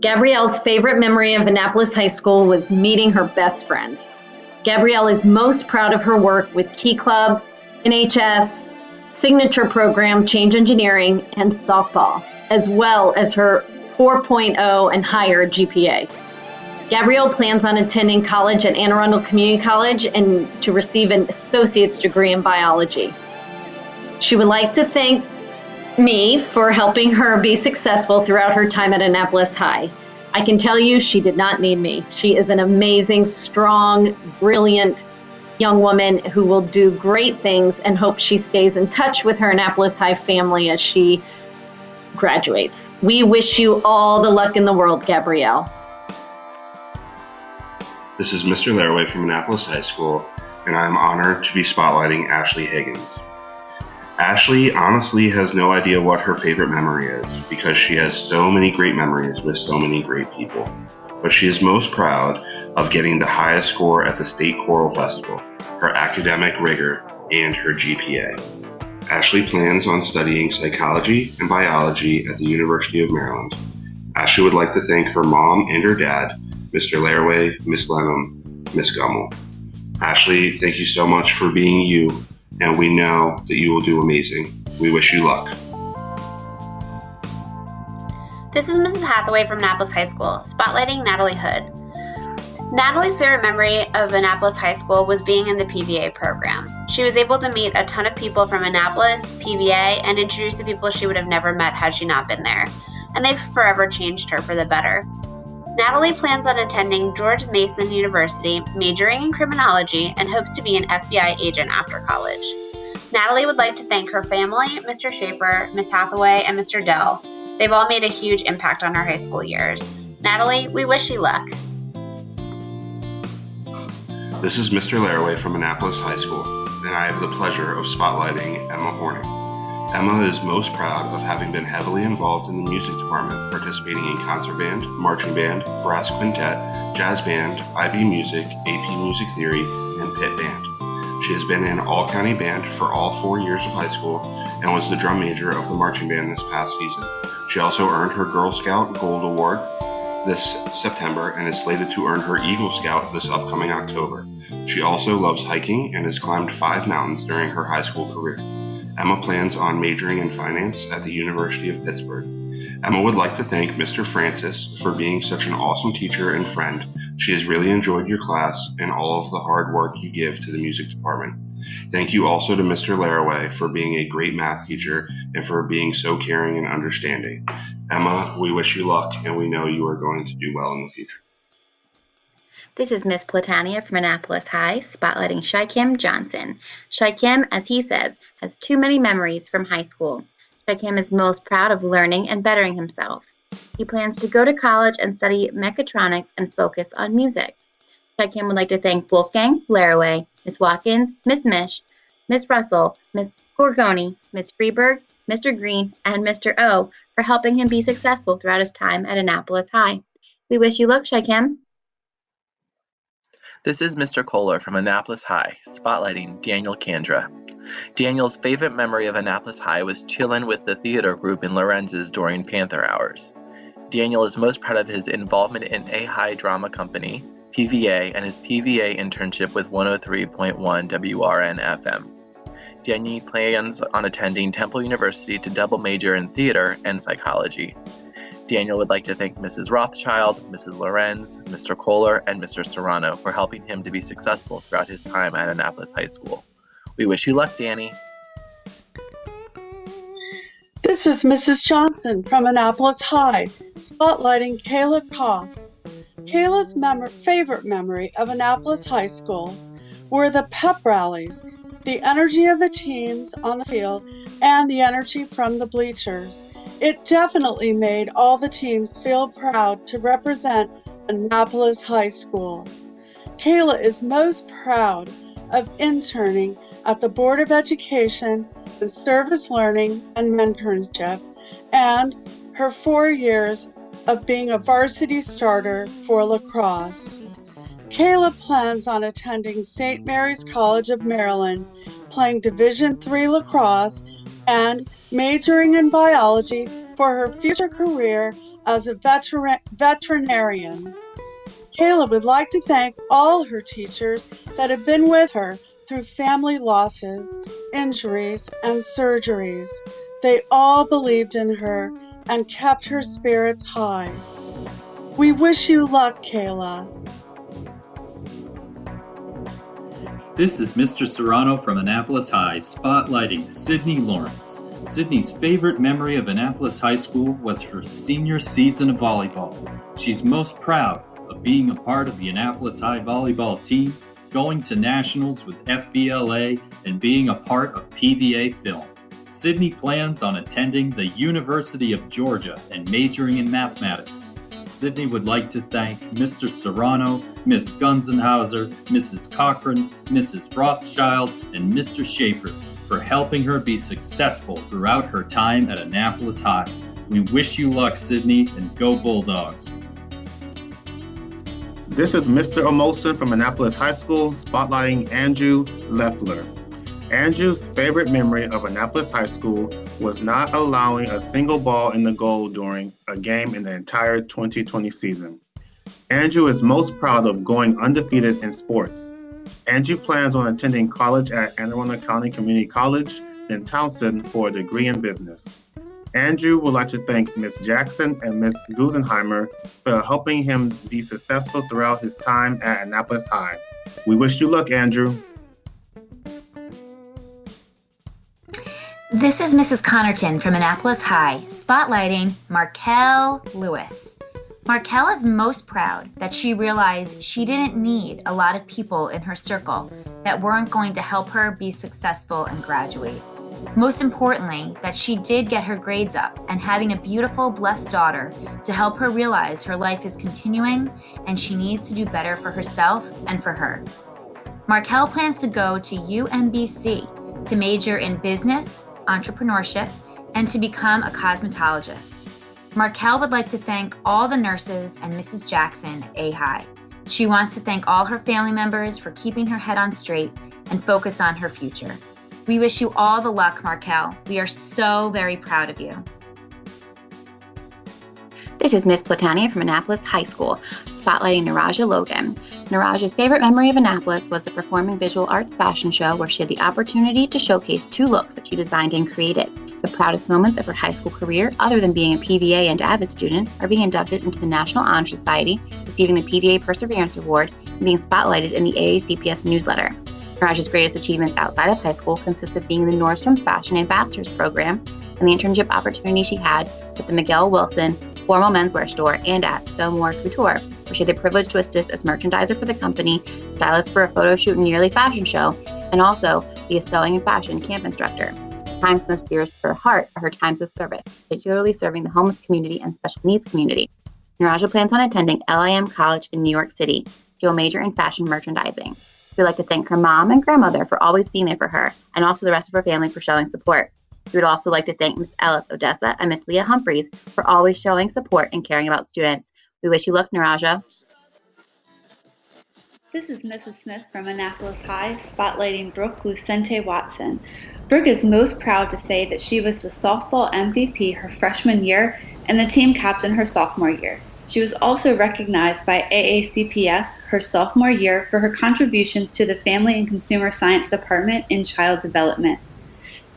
Speaker 12: Gabrielle's favorite memory of Annapolis High School was meeting her best friends. Gabrielle is most proud of her work with Key Club, NHS, signature program Change Engineering, and softball, as well as her 4.0 and higher GPA. Gabrielle plans on attending college at Anne Arundel Community College and to receive an associate's degree in biology. She would like to thank me for helping her be successful throughout her time at Annapolis High. I can tell you she did not need me. She is an amazing, strong, brilliant young woman who will do great things, and hope she stays in touch with her Annapolis High family as she graduates. We wish you all the luck in the world, Gabrielle.
Speaker 5: This is Mr. Laraway from Annapolis High School, and I am honored to be spotlighting Ashley Higgins. Ashley honestly has no idea what her favorite memory is because she has so many great memories with so many great people. But she is most proud of getting the highest score at the State Choral Festival, her academic rigor, and her GPA. Ashley plans on studying psychology and biology at the University of Maryland. Ashley would like to thank her mom and her dad, Mr. Laraway, Miss Lenham, Miss Gummel. Ashley, thank you so much for being you, and we know that you will do amazing. We wish you luck.
Speaker 22: This is Mrs. Hathaway from Annapolis High School, spotlighting Natalie Hood. Natalie's favorite memory of Annapolis High School was being in the PVA program. She was able to meet a ton of people from Annapolis, PVA, and introduce to people she would have never met had she not been there. And they've forever changed her for the better. Natalie plans on attending George Mason University, majoring in criminology, and hopes to be an FBI agent after college. Natalie would like to thank her family, Mr. Schaefer, Miss Hathaway, and Mr. Dell. They've all made a huge impact on her high school years. Natalie, we wish you luck.
Speaker 5: This is Mr. Laraway from Annapolis High School, and I have the pleasure of spotlighting Emma Horning. Emma is most proud of having been heavily involved in the music department, participating in concert band, marching band, brass quintet, jazz band, IB music, AP music theory, and pit band. She has been in all-county band for all 4 years of high school and was the drum major of the marching band this past season. She also earned her Girl Scout Gold Award this September and is slated to earn her Eagle Scout this upcoming October. She also loves hiking and has climbed 5 mountains during her high school career. Emma plans on majoring in finance at the University of Pittsburgh. Emma would like to thank Mr. Francis for being such an awesome teacher and friend. She has really enjoyed your class and all of the hard work you give to the music department. Thank you also to Mr. Laraway for being a great math teacher and for being so caring and understanding. Emma, we wish you luck, and we know you are going to do well in the future.
Speaker 1: This is Miss Platania from Annapolis High, spotlighting Shai-Kim Johnson. Shai-Kim, as he says, has too many memories from high school. Shai-Kim is most proud of learning and bettering himself. He plans to go to college and study mechatronics and focus on music. Shai-Kim would like to thank Wolfgang Laraway, Miss Watkins, Miss Mish, Miss Russell, Miss Gorgoni, Miss Freeberg, Mr. Green, and Mr. O for helping him be successful throughout his time at Annapolis High. We wish you luck, Shai-Kim.
Speaker 6: This is Mr. Kohler from Annapolis High, spotlighting Daniel Kandra. Daniel's favorite memory of Annapolis High was chillin' with the theater group in Lorenza's during Panther Hours. Daniel is most proud of his involvement in A High Drama Company, PVA, and his PVA internship with 103.1 WRN FM. Daniel plans on attending Temple University to double major in theater and psychology. Daniel would like to thank Mrs. Rothschild, Mrs. Lorenz, Mr. Kohler, and Mr. Serrano for helping him to be successful throughout his time at Annapolis High School. We wish you luck, Danny.
Speaker 18: This is Mrs. Johnson from Annapolis High, spotlighting Kayla Koff. Kayla's favorite memory of Annapolis High School were the pep rallies, the energy of the teams on the field, and the energy from the bleachers. It definitely made all the teams feel proud to represent Annapolis High School. Kayla is most proud of interning at the Board of Education in Service Learning and Mentorship, and her 4 years of being a varsity starter for lacrosse. Kayla plans on attending St. Mary's College of Maryland, playing Division III lacrosse, and majoring in biology for her future career as a veterinarian. Kayla would like to thank all her teachers that have been with her through family losses, injuries, and surgeries. They all believed in her and kept her spirits high. We wish you luck, Kayla.
Speaker 11: This is Mr. Serrano from Annapolis High, spotlighting Sydney Lawrence. Sydney's favorite memory of Annapolis High School was her senior season of volleyball. She's most proud of being a part of the Annapolis High volleyball team, going to nationals with FBLA, and being a part of PVA film. Sydney plans on attending the University of Georgia and majoring in mathematics. Sydney would like to thank Mr. Serrano, Miss Gunzenhauser, Mrs. Cochran, Mrs. Rothschild, and Mr. Schaefer for helping her be successful throughout her time at Annapolis High. We wish you luck, Sydney, and go Bulldogs.
Speaker 19: This is Mr. Omolson from Annapolis High School, spotlighting Andrew Leffler. Andrew's favorite memory of Annapolis High School was not allowing a single ball in the goal during a game in the entire 2020 season. Andrew is most proud of going undefeated in sports. Andrew plans on attending college at Anne Arundel County Community College in Townsend for a degree in business. Andrew would like to thank Ms. Jackson and Ms. Gusenheimer for helping him be successful throughout his time at Annapolis High. We wish you luck, Andrew.
Speaker 8: This is Mrs. Connerton from Annapolis High, spotlighting Markel Lewis. Markel is most proud that she realized she didn't need a lot of people in her circle that weren't going to help her be successful and graduate. Most importantly, that she did get her grades up and having a beautiful, blessed daughter to help her realize her life is continuing and she needs to do better for herself and for her. Markel plans to go to UMBC to major in business, entrepreneurship, and to become a cosmetologist. Markel would like to thank all the nurses and Mrs. Jackson at A-High. She wants to thank all her family members for keeping her head on straight and focus on her future. We wish you all the luck, Markel. We are so very proud of you.
Speaker 1: This is Miss Platania from Annapolis High School, spotlighting Neeraja Logan. Neeraja's favorite memory of Annapolis was the Performing Visual Arts fashion show where she had the opportunity to showcase 2 looks that she designed and created. The proudest moments of her high school career, other than being a PVA and AVID student, are being inducted into the National Honor Society, receiving the PVA Perseverance Award, and being spotlighted in the AACPS newsletter. Neeraja's greatest achievements outside of high school consist of being in the Nordstrom Fashion Ambassadors Program and the internship opportunity she had with the Miguel Wilson formal menswear store and at So More Couture, where she had the privilege to assist as merchandiser for the company, stylist for a photo shoot and yearly fashion show, and also be a sewing and fashion camp instructor. Times most dearest to her heart are her times of service, particularly serving the homeless community and special needs community. Neeraja plans on attending LIM College in New York City. She will major in fashion merchandising. She would like to thank her mom and grandmother for always being there for her, and also the rest of her family for showing support. We would also like to thank Ms. Ellis Odessa and Ms. Leah Humphreys for always showing support and caring about students. We wish you luck, Neeraja.
Speaker 9: This is Mrs. Smith from Annapolis High, spotlighting Brooke Lucente Watson. Brooke is most proud to say that she was the softball MVP her freshman year and the team captain her sophomore year. She was also recognized by AACPS her sophomore year for her contributions to the Family and Consumer Science Department in Child Development.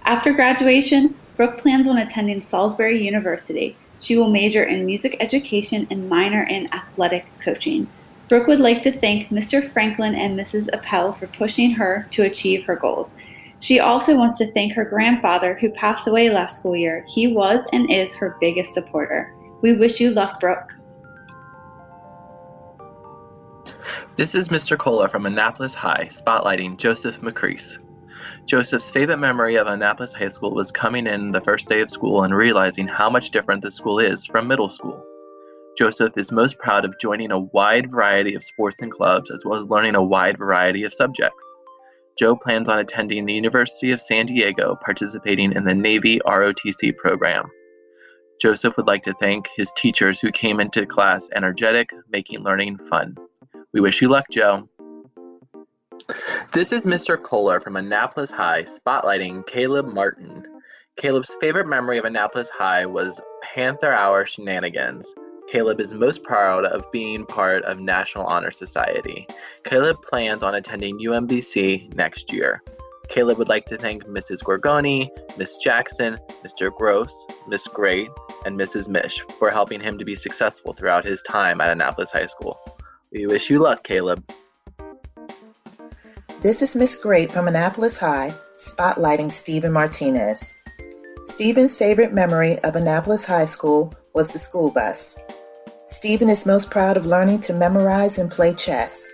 Speaker 9: After graduation, Brooke plans on attending Salisbury University. She will major in music education and minor in athletic coaching. Brooke would like to thank Mr. Franklin and Mrs. Appel for pushing her to achieve her goals. She also wants to thank her grandfather who passed away last school year. He was and is her biggest supporter. We wish you luck, Brooke.
Speaker 6: This is Mr. Kohler from Annapolis High, spotlighting Joseph McCrease. Joseph's favorite memory of Annapolis High School was coming in the first day of school and realizing how much different the school is from middle school. Joseph is most proud of joining a wide variety of sports and clubs, as well as learning a wide variety of subjects. Joe plans on attending the University of San Diego, participating in the Navy ROTC program. Joseph would like to thank his teachers who came into class energetic, making learning fun. We wish you luck, Joe. This is Mr. Kohler from Annapolis High, spotlighting Caleb Martin. Caleb's favorite memory of Annapolis High was Panther Hour shenanigans. Caleb is most proud of being part of National Honor Society. Caleb plans on attending UMBC next year. Caleb would like to thank Mrs. Gorgoni, Miss Jackson, Mr. Gross, Miss Gray, and Mrs. Mish for helping him to be successful throughout his time at Annapolis High School. We wish you luck, Caleb.
Speaker 17: This is Miss Great from Annapolis High, spotlighting Stephen Martinez. Stephen's favorite memory of Annapolis High School was the school bus. Stephen is most proud of learning to memorize and play chess.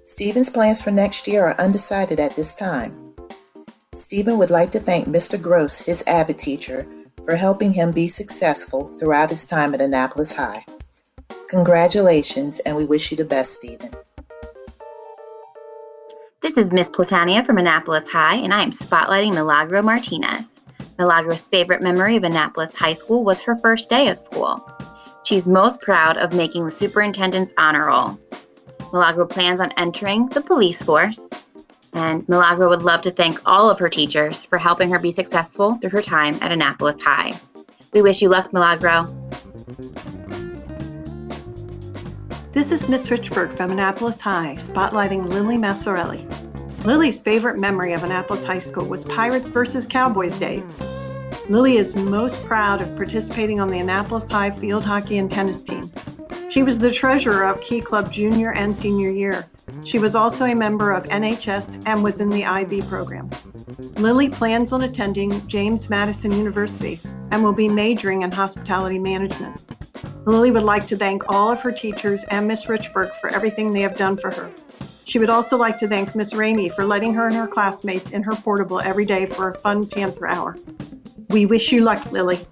Speaker 17: Stephen's plans for next year are undecided at this time. Stephen would like to thank Mr. Gross, his AVID teacher, for helping him be successful throughout his time at Annapolis High. Congratulations, and we wish you the best, Stephen.
Speaker 1: This is Miss Platania from Annapolis High, and I am spotlighting Milagro Martinez. Milagro's favorite memory of Annapolis High School was her first day of school. She's most proud of making the superintendent's honor roll. Milagro plans on entering the police force, and Milagro would love to thank all of her teachers for helping her be successful through her time at Annapolis High. We wish you luck, Milagro.
Speaker 15: This is Miss Richburg from Annapolis High, spotlighting Lily Massarelli. Lily's favorite memory of Annapolis High School was Pirates versus Cowboys days. Lily is most proud of participating on the Annapolis High field hockey and tennis team. She was the treasurer of Key Club junior and senior year. She was also a member of NHS and was in the IB program. Lily plans on attending James Madison University and will be majoring in hospitality management. Lily would like to thank all of her teachers and Miss Richburg for everything they have done for her. She would also like to thank Miss Ramey for letting her and her classmates in her portable every day for a fun Panther Hour. We wish you luck, Lily.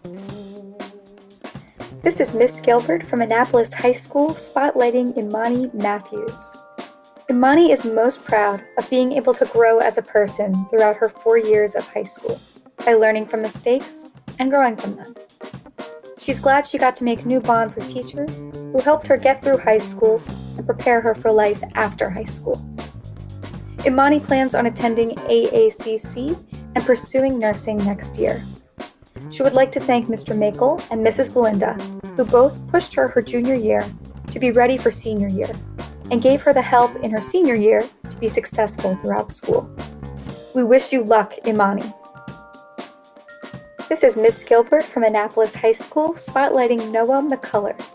Speaker 10: This is Miss Gilbert from Annapolis High School, spotlighting Imani Matthews. Imani is most proud of being able to grow as a person throughout her 4 years of high school by learning from mistakes and growing from them. She's glad she got to make new bonds with teachers who helped her get through high school and prepare her for life after high school. Imani plans on attending AACC and pursuing nursing next year. She would like to thank Mr. Makel and Mrs. Belinda, who both pushed her junior year to be ready for senior year, and gave her the help in her senior year to be successful throughout school. We wish you luck, Imani. This is Miss Gilbert from Annapolis High School, spotlighting Noah McCullers.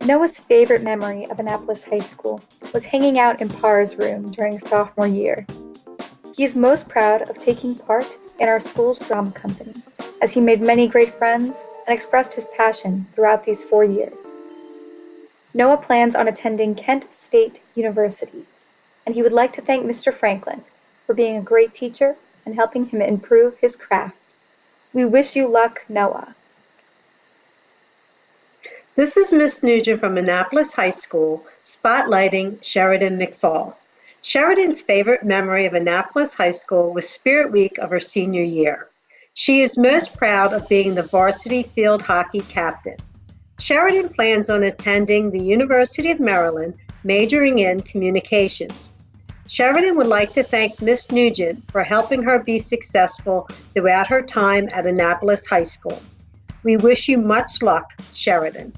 Speaker 10: Noah's favorite memory of Annapolis High School was hanging out in Parr's room during sophomore year. He is most proud of taking part in our school's drama company, as he made many great friends and expressed his passion throughout these 4 years. Noah plans on attending Kent State University, and he would like to thank Mr. Franklin for being a great teacher and helping him improve his craft. We wish you luck, Noah.
Speaker 23: This is Miss Nugent from Annapolis High School, spotlighting Sheridan McFall. Sheridan's favorite memory of Annapolis High School was Spirit Week of her senior year. She is most proud of being the varsity field hockey captain. Sheridan plans on attending the University of Maryland, majoring in communications. Sheridan would like to thank Miss Nugent for helping her be successful throughout her time at Annapolis High School. We wish you much luck, Sheridan.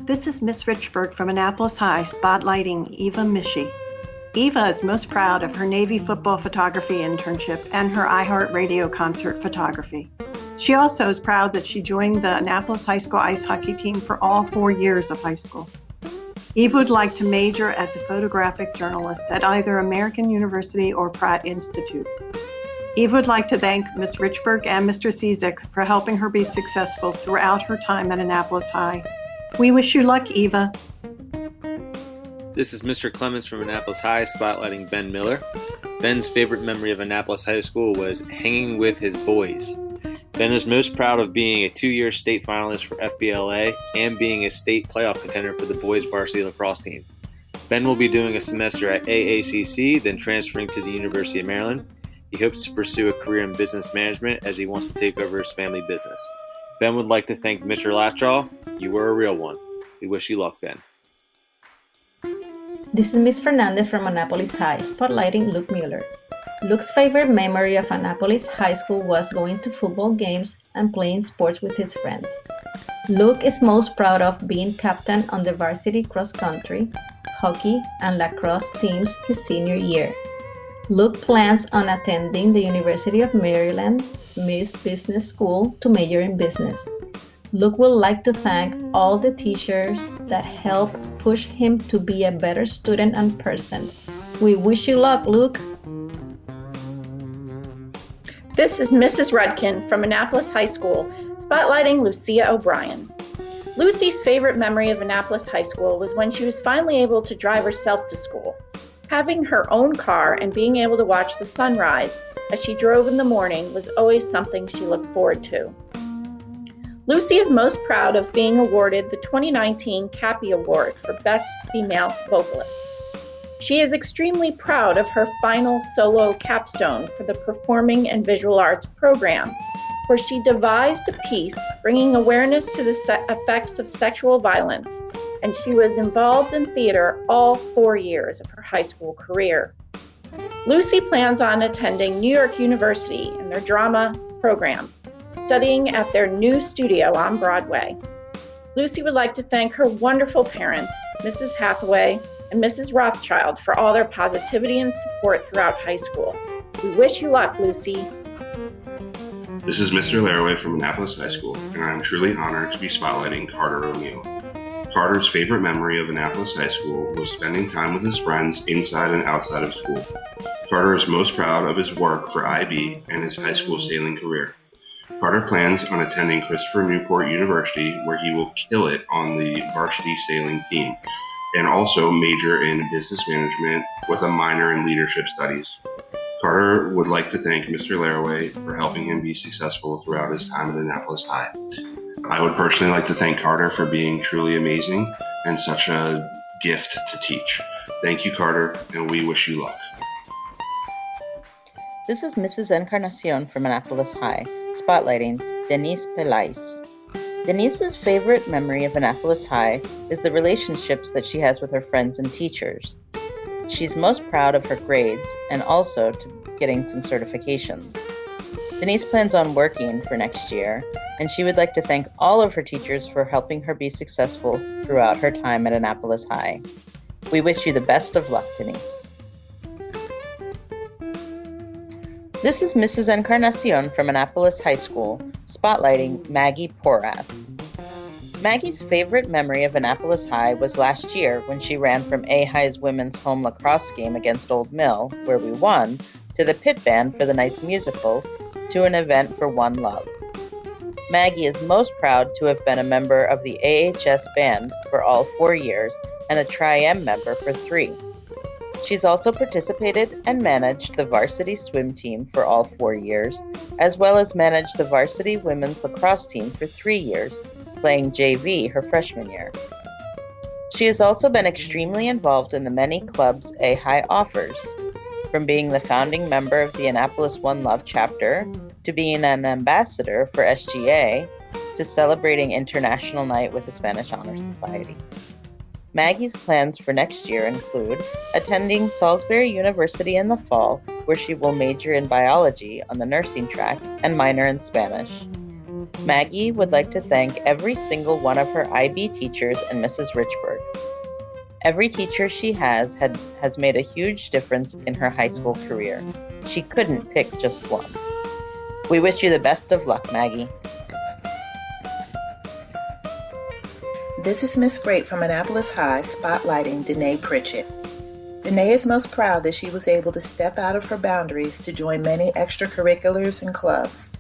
Speaker 15: This is Miss Richburg from Annapolis High, spotlighting Eva Mishi. Eva is most proud of her Navy football photography internship and her iHeartRadio concert photography. She also is proud that she joined the Annapolis High School ice hockey team for all 4 years of high school. Eva would like to major as a photographic journalist at either American University or Pratt Institute. Eva would like to thank Ms. Richburg and Mr. Cizik for helping her be successful throughout her time at Annapolis High. We wish you luck, Eva.
Speaker 2: This is Mr. Clemens from Annapolis High, spotlighting Ben Miller. Ben's favorite memory of Annapolis High School was hanging with his boys. Ben is most proud of being a 2-year state finalist for FBLA and being a state playoff contender for the boys varsity lacrosse team. Ben will be doing a semester at AACC, then transferring to the University of Maryland. He hopes to pursue a career in business management as he wants to take over his family business. Ben would like to thank Mr. Latchaw. You were a real one. We wish you luck, Ben.
Speaker 24: This is Miss Fernandez from Annapolis High, spotlighting Luke Miller. Luke's favorite memory of Annapolis High School was going to football games and playing sports with his friends. Luke is most proud of being captain on the varsity cross country, hockey, and lacrosse teams his senior year. Luke plans on attending the University of Maryland Smith Business School to major in business. Luke would like to thank all the teachers that helped push him to be a better student and person. We wish you luck, Luke.
Speaker 7: This is Mrs. Rudkin from Annapolis High School, spotlighting Lucia O'Brien. Lucy's favorite memory of Annapolis High School was when she was finally able to drive herself to school. Having her own car and being able to watch the sunrise as she drove in the morning was always something she looked forward to. Lucy is most proud of being awarded the 2019 Cappy Award for Best Female Vocalist. She is extremely proud of her final solo capstone for the Performing and Visual Arts program, where she devised a piece bringing awareness to the effects of sexual violence, and she was involved in theater all 4 years of her high school career. Lucy plans on attending New York University in their drama program, studying at their new studio on Broadway. Lucy would like to thank her wonderful parents, Mrs. Hathaway and Mrs. Rothschild, for all their positivity and support throughout high school. We wish you luck, Lucy.
Speaker 5: This is Mr. Laraway from Annapolis High School, and I am truly honored to be spotlighting Carter O'Neill. Carter's favorite memory of Annapolis High School was spending time with his friends inside and outside of school. Carter is most proud of his work for IB and his high school sailing career. Carter plans on attending Christopher Newport University, where he will kill it on the varsity sailing team, and also major in business management with a minor in leadership studies. Carter would like to thank Mr. Laraway for helping him be successful throughout his time at Annapolis High. I would personally like to thank Carter for being truly amazing and such a gift to teach. Thank you, Carter, and we wish you luck.
Speaker 13: This is Mrs. Encarnacion from Annapolis High, spotlighting Denise Pelais. Denise's favorite memory of Annapolis High is the relationships that she has with her friends and teachers. She's most proud of her grades and also to getting some certifications. Denise plans on working for next year, and she would like to thank all of her teachers for helping her be successful throughout her time at Annapolis High. We wish you the best of luck, Denise. This is Mrs. Encarnacion from Annapolis High School, spotlighting Maggie Porath. Maggie's favorite memory of Annapolis High was last year when she ran from A-High's women's home lacrosse game against Old Mill, where we won, to the pit band for the nice musical, to an event for One Love. Maggie is most proud to have been a member of the AHS band for all 4 years and a Tri-M member for 3. She's also participated and managed the varsity swim team for all 4 years, as well as managed the varsity women's lacrosse team for 3 years, playing JV her freshman year. She has also been extremely involved in the many clubs A-High offers, from being the founding member of the Annapolis One Love chapter, to being an ambassador for SGA, to celebrating International Night with the Spanish Honor Society. Maggie's plans for next year include attending Salisbury University in the fall, where she will major in biology on the nursing track and minor in Spanish. Maggie would like to thank every single one of her IB teachers and Mrs. Richburg. Every teacher she has made a huge difference in her high school career. She couldn't pick just one. We wish you the best of luck, Maggie.
Speaker 17: This is Miss Great from Annapolis High, spotlighting Danae Pritchett. Danae is most proud that she was able to step out of her boundaries to join many extracurriculars and clubs.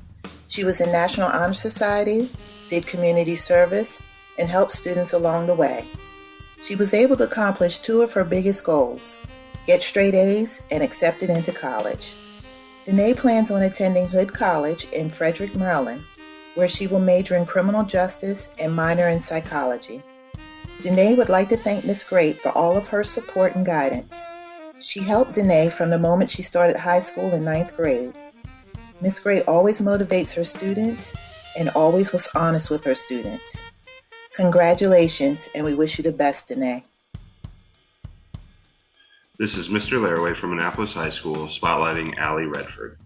Speaker 17: She was in National Honor Society, did community service, and helped students along the way. She was able to accomplish 2 of her biggest goals, get straight A's and accepted into college. Danae plans on attending Hood College in Frederick, Maryland, where she will major in criminal justice and minor in psychology. Danae would like to thank Miss Great for all of her support and guidance. She helped Danae from the moment she started high school in 9th grade. Miss Great always motivates her students and always was honest with her students. Congratulations, and we wish you the best, Danae.
Speaker 5: This is Mr. Laraway from Annapolis High School, spotlighting Allie Redford.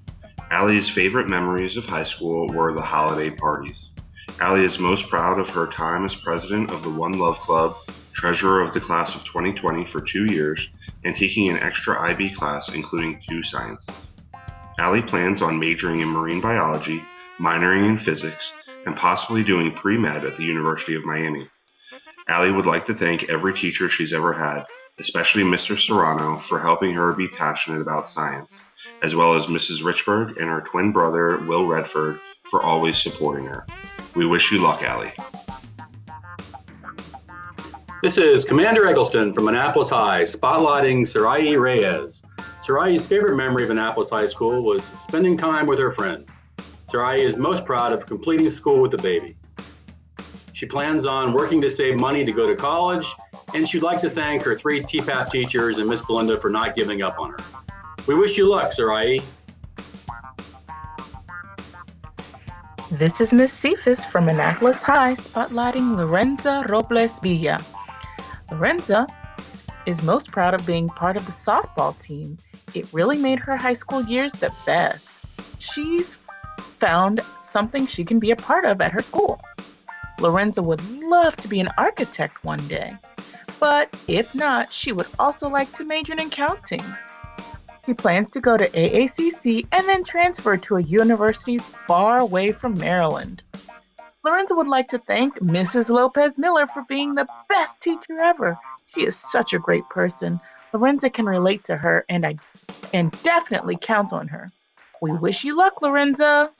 Speaker 5: Allie's favorite memories of high school were the holiday parties. Allie is most proud of her time as president of the One Love Club, treasurer of the class of 2020 for 2 years, and taking an extra IB class, including 2 sciences. Allie plans on majoring in marine biology, minoring in physics, and possibly doing pre-med at the University of Miami. Allie would like to thank every teacher she's ever had, especially Mr. Serrano for helping her be passionate about science, as well as Mrs. Richburg and her twin brother, Will Redford, for always supporting her. We wish you luck, Allie.
Speaker 14: This is Commander Eggleston from Annapolis High, spotlighting Sarai Reyes. Sarai's favorite memory of Annapolis High School was spending time with her friends. Sarai is most proud of completing school with the baby. She plans on working to save money to go to college, and she'd like to thank her 3 TPAP teachers and Miss Belinda for not giving up on her. We wish you luck, Sarai.
Speaker 16: This is Miss Cephas from Annapolis High, spotlighting Lorenza Robles Villa. Lorenza is most proud of being part of the softball team. It really made her high school years the best. She's found something she can be a part of at her school. Lorenza would love to be an architect one day, but if not, she would also like to major in accounting. She plans to go to AACC and then transfer to a university far away from Maryland. Lorenza would like to thank Mrs. Lopez Miller for being the best teacher ever. She is such a great person. Lorenza can relate to her and definitely count on her. We wish you luck, Lorenza.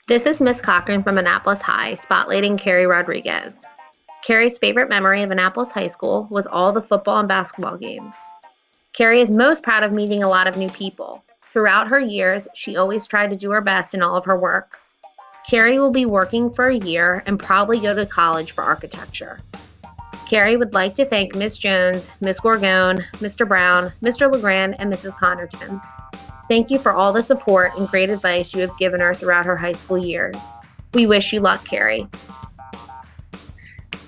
Speaker 1: This is Miss Cochran from Annapolis High, spotlighting Carrie Rodriguez. Carrie's favorite memory of Annapolis High School was all the football and basketball games. Carrie is most proud of meeting a lot of new people. Throughout her years, she always tried to do her best in all of her work. Carrie will be working for a year and probably go to college for architecture. Carrie would like to thank Miss Jones, Miss Gorgone, Mr. Brown, Mr. LeGrand, and Mrs. Connerton. Thank you for all the support and great advice you have given her throughout her high school years. We wish you luck, Carrie.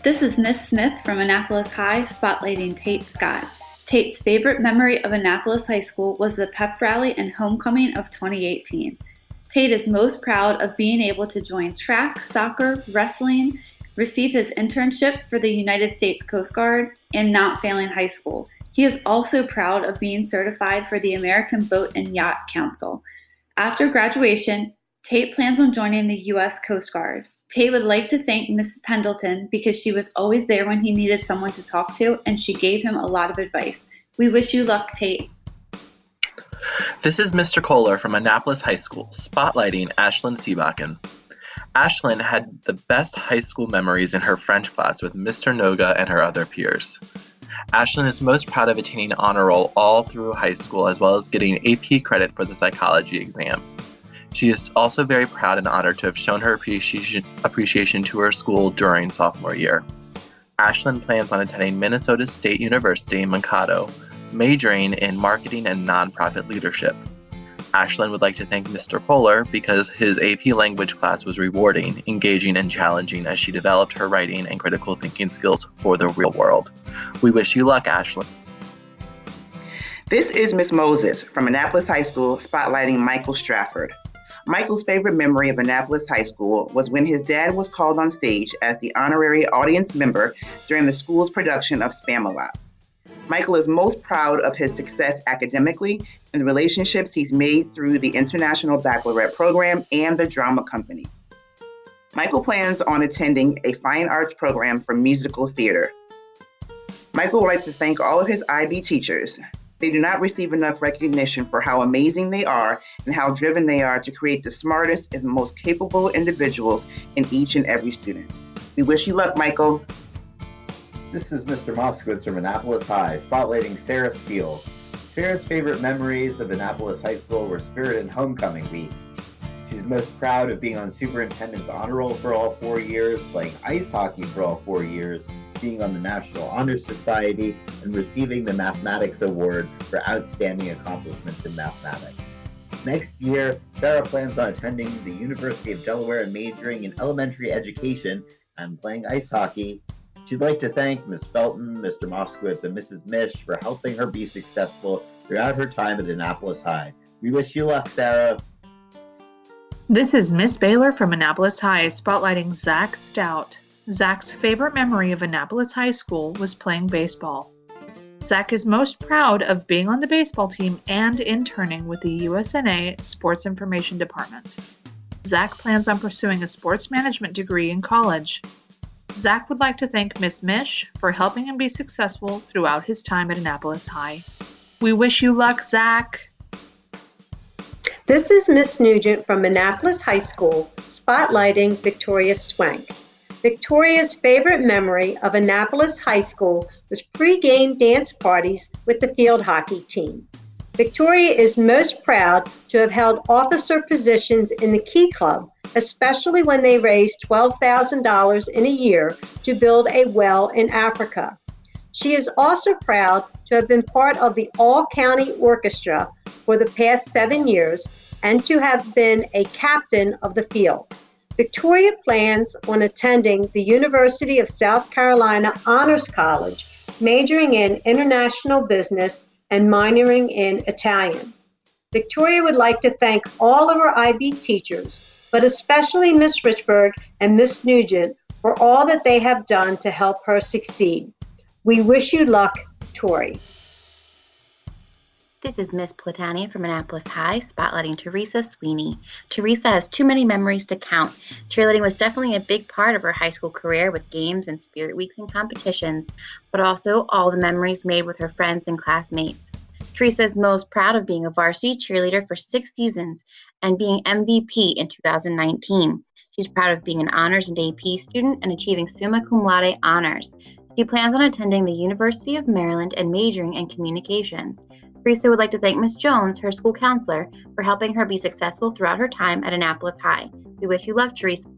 Speaker 9: This is Miss Smith from Annapolis High, spotlighting Tate Scott. Tate's favorite memory of Annapolis High School was the pep rally and homecoming of 2018. Tate is most proud of being able to join track, soccer, wrestling, receive his internship for the United States Coast Guard, and not failing high school. He is also proud of being certified for the American Boat and Yacht Council. After graduation, Tate plans on joining the U.S. Coast Guard. Tate would like to thank Mrs. Pendleton because she was always there when he needed someone to talk to, and she gave him a lot of advice. We wish you luck, Tate.
Speaker 6: This is Mr. Kohler from Annapolis High School, spotlighting Ashlyn Seabakken. Ashlyn had the best high school memories in her French class with Mr. Noga and her other peers. Ashlyn is most proud of attaining honor roll all through high school, as well as getting AP credit for the psychology exam. She is also very proud and honored to have shown her appreciation to her school during sophomore year. Ashlyn plans on attending Minnesota State University, Mankato, majoring in marketing and nonprofit leadership. Ashlyn would like to thank Mr. Kohler because his AP language class was rewarding, engaging, and challenging as she developed her writing and critical thinking skills for the real world. We wish you luck, Ashlyn.
Speaker 3: This is Miss Moses from Annapolis High School, spotlighting Michael Strafford. Michael's favorite memory of Annapolis High School was when his dad was called on stage as the honorary audience member during the school's production of Spamalot. Michael is most proud of his success academically and the relationships he's made through the International Baccalaureate program and the drama company. Michael plans on attending a fine arts program for musical theater. Michael would like to thank all of his IB teachers. They do not receive enough recognition for how amazing they are and how driven they are to create the smartest and most capable individuals in each and every student. We wish you luck, Michael.
Speaker 4: This is Mr. Moskowitz from Annapolis High, spotlighting Sarah Steele. Sarah's favorite memories of Annapolis High School were Spirit and Homecoming Week. She's most proud of being on Superintendent's Honor Roll for all 4 years, playing ice hockey for all 4 years, being on the National Honor Society, and receiving the Mathematics Award for outstanding accomplishments in mathematics. Next year, Sarah plans on attending the University of Delaware and majoring in elementary education and playing ice hockey. She'd like to thank Ms. Felton, Mr. Moskowitz, and Mrs. Mish for helping her be successful throughout her time at Annapolis High. We wish you luck, Sarah.
Speaker 20: This is Miss Baylor from Annapolis High, spotlighting Zach Stout. Zach's favorite memory of Annapolis High School was playing baseball. Zach is most proud of being on the baseball team and interning with the USNA Sports Information Department. Zach plans on pursuing a sports management degree in college. Zach would like to thank Miss Mish for helping him be successful throughout his time at Annapolis High. We wish you luck, Zach.
Speaker 23: This is Miss Nugent from Annapolis High School, spotlighting Victoria Swank. Victoria's favorite memory of Annapolis High School was pre-game dance parties with the field hockey team. Victoria is most proud to have held officer positions in the Key Club, especially when they raised $12,000 in a year to build a well in Africa. She is also proud to have been part of the All-County Orchestra for the past 7 years and to have been a captain of the field. Victoria plans on attending the University of South Carolina Honors College, majoring in international business and minoring in Italian. Victoria would like to thank all of her IB teachers, but especially Miss Richburg and Miss Nugent for all that they have done to help her succeed. We wish you luck, Tori.
Speaker 1: This is Miss Platania from Annapolis High, spotlighting Teresa Sweeney. Teresa has too many memories to count. Cheerleading was definitely a big part of her high school career with games and spirit weeks and competitions, but also all the memories made with her friends and classmates. Teresa is most proud of being a varsity cheerleader for 6 seasons and being MVP in 2019. She's proud of being an honors and AP student and achieving summa cum laude honors. She plans on attending the University of Maryland and majoring in communications. Teresa would like to thank Ms. Jones, her school counselor, for helping her be successful throughout her time at Annapolis High. We wish you luck, Teresa.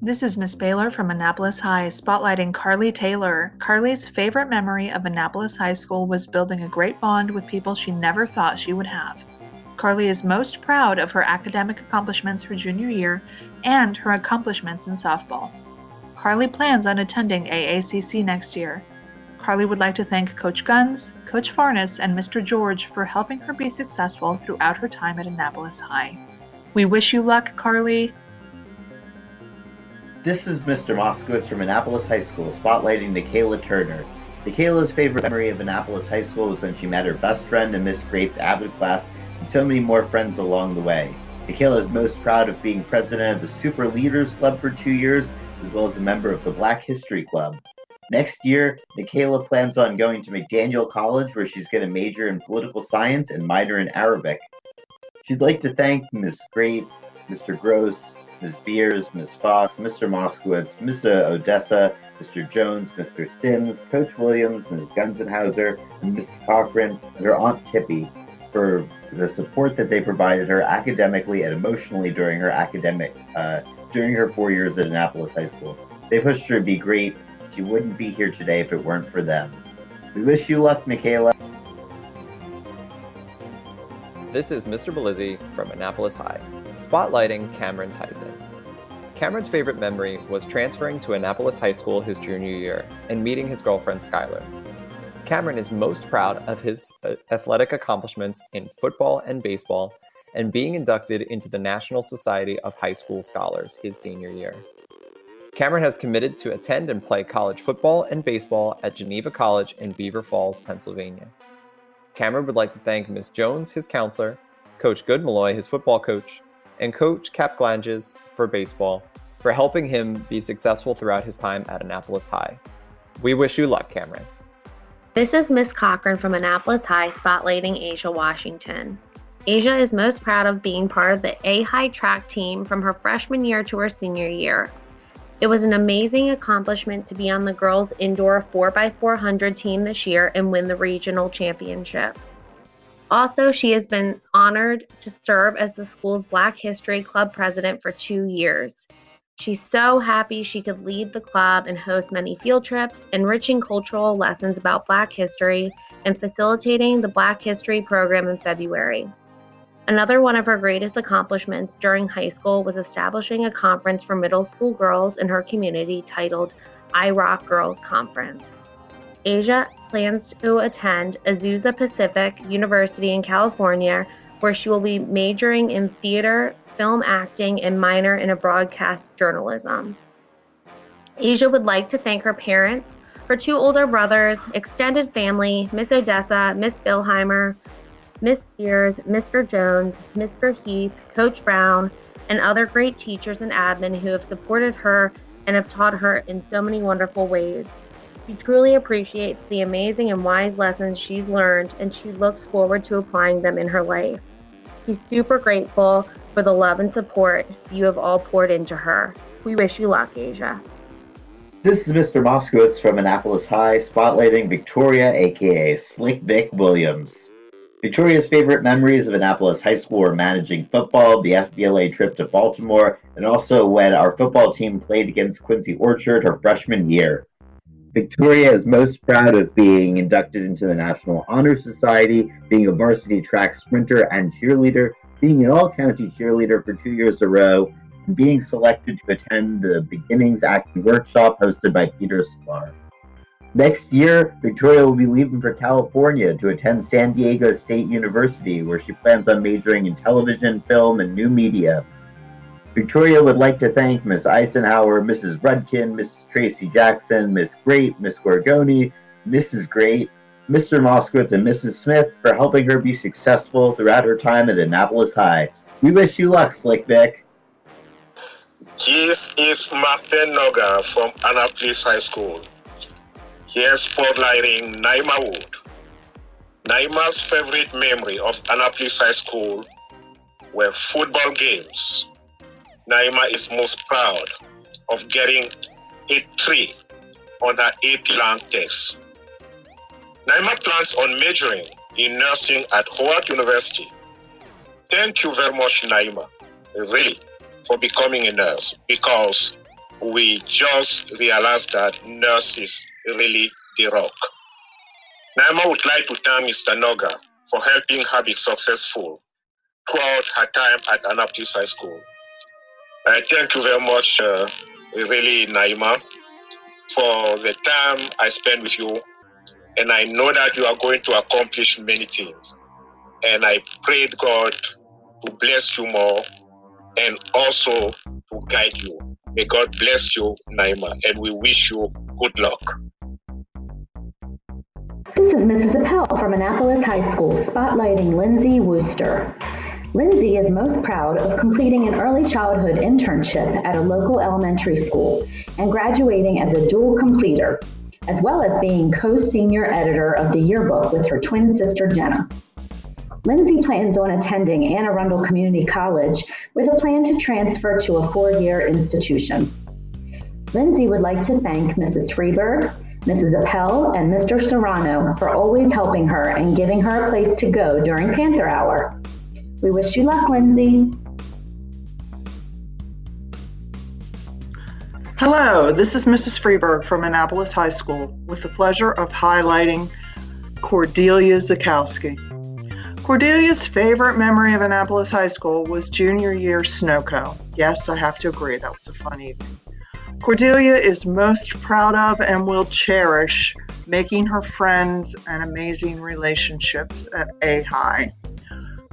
Speaker 20: This is Miss Baylor from Annapolis High, spotlighting Carly Taylor. Carly's favorite memory of Annapolis High School was building a great bond with people she never thought she would have. Carly is most proud of her academic accomplishments her junior year and her accomplishments in softball. Carly plans on attending AACC next year. Carly would like to thank Coach Guns, Coach Farnes, and Mr. George for helping her be successful throughout her time at Annapolis High. We wish you luck, Carly.
Speaker 4: This is Mr. Moskowitz from Annapolis High School, spotlighting Nikayla Turner. Nikayla's favorite memory of Annapolis High School was when she met her best friend in Miss Grape's avid class and so many more friends along the way. Nikayla is most proud of being president of the Super Leaders Club for 2 years, as well as a member of the Black History Club. Next year, Nikayla plans on going to McDaniel College, where she's going to major in political science and minor in Arabic. She'd like to thank Ms. Grape, Mr. Gross, Ms. Beers, Ms. Fox, Mr. Moskowitz, Ms. Odessa, Mr. Jones, Mr. Sims, Coach Williams, Ms. Gunzenhauser, and Ms. Cochran, and her Aunt Tippy for the support that they provided her academically and emotionally during her 4 years at Annapolis High School. They pushed her to be great. She wouldn't be here today if it weren't for them. We wish you luck, Nikayla.
Speaker 12: This is Mr. Belizzi from Annapolis High, spotlighting Cameron Tyson. Cameron's favorite memory was transferring to Annapolis High School his junior year and meeting his girlfriend Skylar. Cameron is most proud of his athletic accomplishments in football and baseball and being inducted into the National Society of High School Scholars his senior year. Cameron has committed to attend and play college football and baseball at Geneva College in Beaver Falls, Pennsylvania. Cameron would like to thank Ms. Jones, his counselor, Coach Goodmalloy, his football coach, and Coach Capglanges for baseball for helping him be successful throughout his time at Annapolis High. We wish you luck, Cameron.
Speaker 1: This is Miss Cochran from Annapolis High, spotlighting Asia Washington. Asia is most proud of being part of the A-High track team from her freshman year to her senior year. It was an amazing accomplishment to be on the girls' indoor 4x400 team this year and win the regional championship. Also, she has been honored to serve as the school's Black History Club president for 2 years. She's so happy she could lead the club and host many field trips, enriching cultural lessons about Black history, and facilitating the Black History program in February. Another one of her greatest accomplishments during high school was establishing a conference for middle school girls in her community titled I Rock Girls Conference. Asia plans to attend Azusa Pacific University in California, where she will be majoring in theater, film acting, and minor in broadcast journalism. Asia would like to thank her parents, her 2 older brothers, extended family, Miss Odessa, Miss Billheimer, Miss Beers, Mr. Jones, Mr. Heath, Coach Brown, and other great teachers and admin who have supported her and have taught her in so many wonderful ways. She truly appreciates the amazing and wise lessons she's learned, and she looks forward to applying them in her life. She's super grateful for the love and support you have all poured into her. We wish you luck, Asia.
Speaker 4: This is Mr. Moskowitz from Annapolis High, spotlighting Victoria, aka Slick Vic Williams. Victoria's favorite memories of Annapolis High School were managing football, the FBLA trip to Baltimore, and also when our football team played against Quincy Orchard her freshman year. Victoria is most proud of being inducted into the National Honor Society, being a varsity track sprinter and cheerleader, being an all-county cheerleader for 2 years in a row, and being selected to attend the Beginnings Acting Workshop hosted by Peter Sklar. Next year, Victoria will be leaving for California to attend San Diego State University, where she plans on majoring in television, film, and new media. Victoria would like to thank Miss Eisenhower, Mrs. Rudkin, Miss Tracy Jackson, Miss Great, Miss Gorgoni, Mrs. Great, Mr. Moskowitz, and Mrs. Smith for helping her be successful throughout her time at Annapolis High. We wish you luck, Slick Vic.
Speaker 18: This is Martin Noga from Annapolis High School. Here's spotlighting Naima Wood. Naima's favorite memory of Annapolis High School were football games. Naima is most proud of getting a 3 on her AP Lang test. Naima plans on majoring in nursing at Howard University. Thank you very much, Naima, really, for becoming a nurse, because we just realized that nurse is really the rock. Naima would like to thank Mr. Noga for helping her be successful throughout her time at Annapolis High School. Thank you very much, really, Naima, for the time I spent with you and I know that you are going to accomplish many things. And I prayed God to bless you more and also to guide you. May God bless you, Naima, and we wish you good luck.
Speaker 1: This is Mrs. Appel from Annapolis High School, spotlighting Lindsey Wooster. Lindsey is most proud of completing an early childhood internship at a local elementary school and graduating as a dual completer, as well as being co-senior editor of the yearbook with her twin sister Jenna. Lindsey plans on attending Anne Arundel Community College with a plan to transfer to a 4-year institution. Lindsey would like to thank Mrs. Freeberg, Mrs. Appel, and Mr. Serrano for always helping her and giving her a place to go during Panther Hour. We wish you luck, Lindsey.
Speaker 11: Hello, this is Mrs. Freeberg from Annapolis High School with the pleasure of highlighting Cordelia Zakowski. Cordelia's favorite memory of Annapolis High School was junior year snowco. Yes, I have to agree, that was a fun evening. Cordelia is most proud of and will cherish making her friends and amazing relationships at A-High.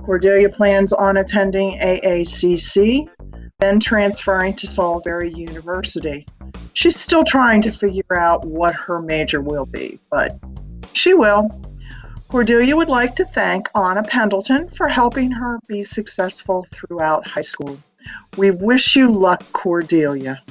Speaker 11: Cordelia plans on attending AACC, then transferring to Salisbury University. She's still trying to figure out what her major will be, but she will. Cordelia would like to thank Anna Pendleton for helping her be successful throughout high school. We wish you luck, Cordelia.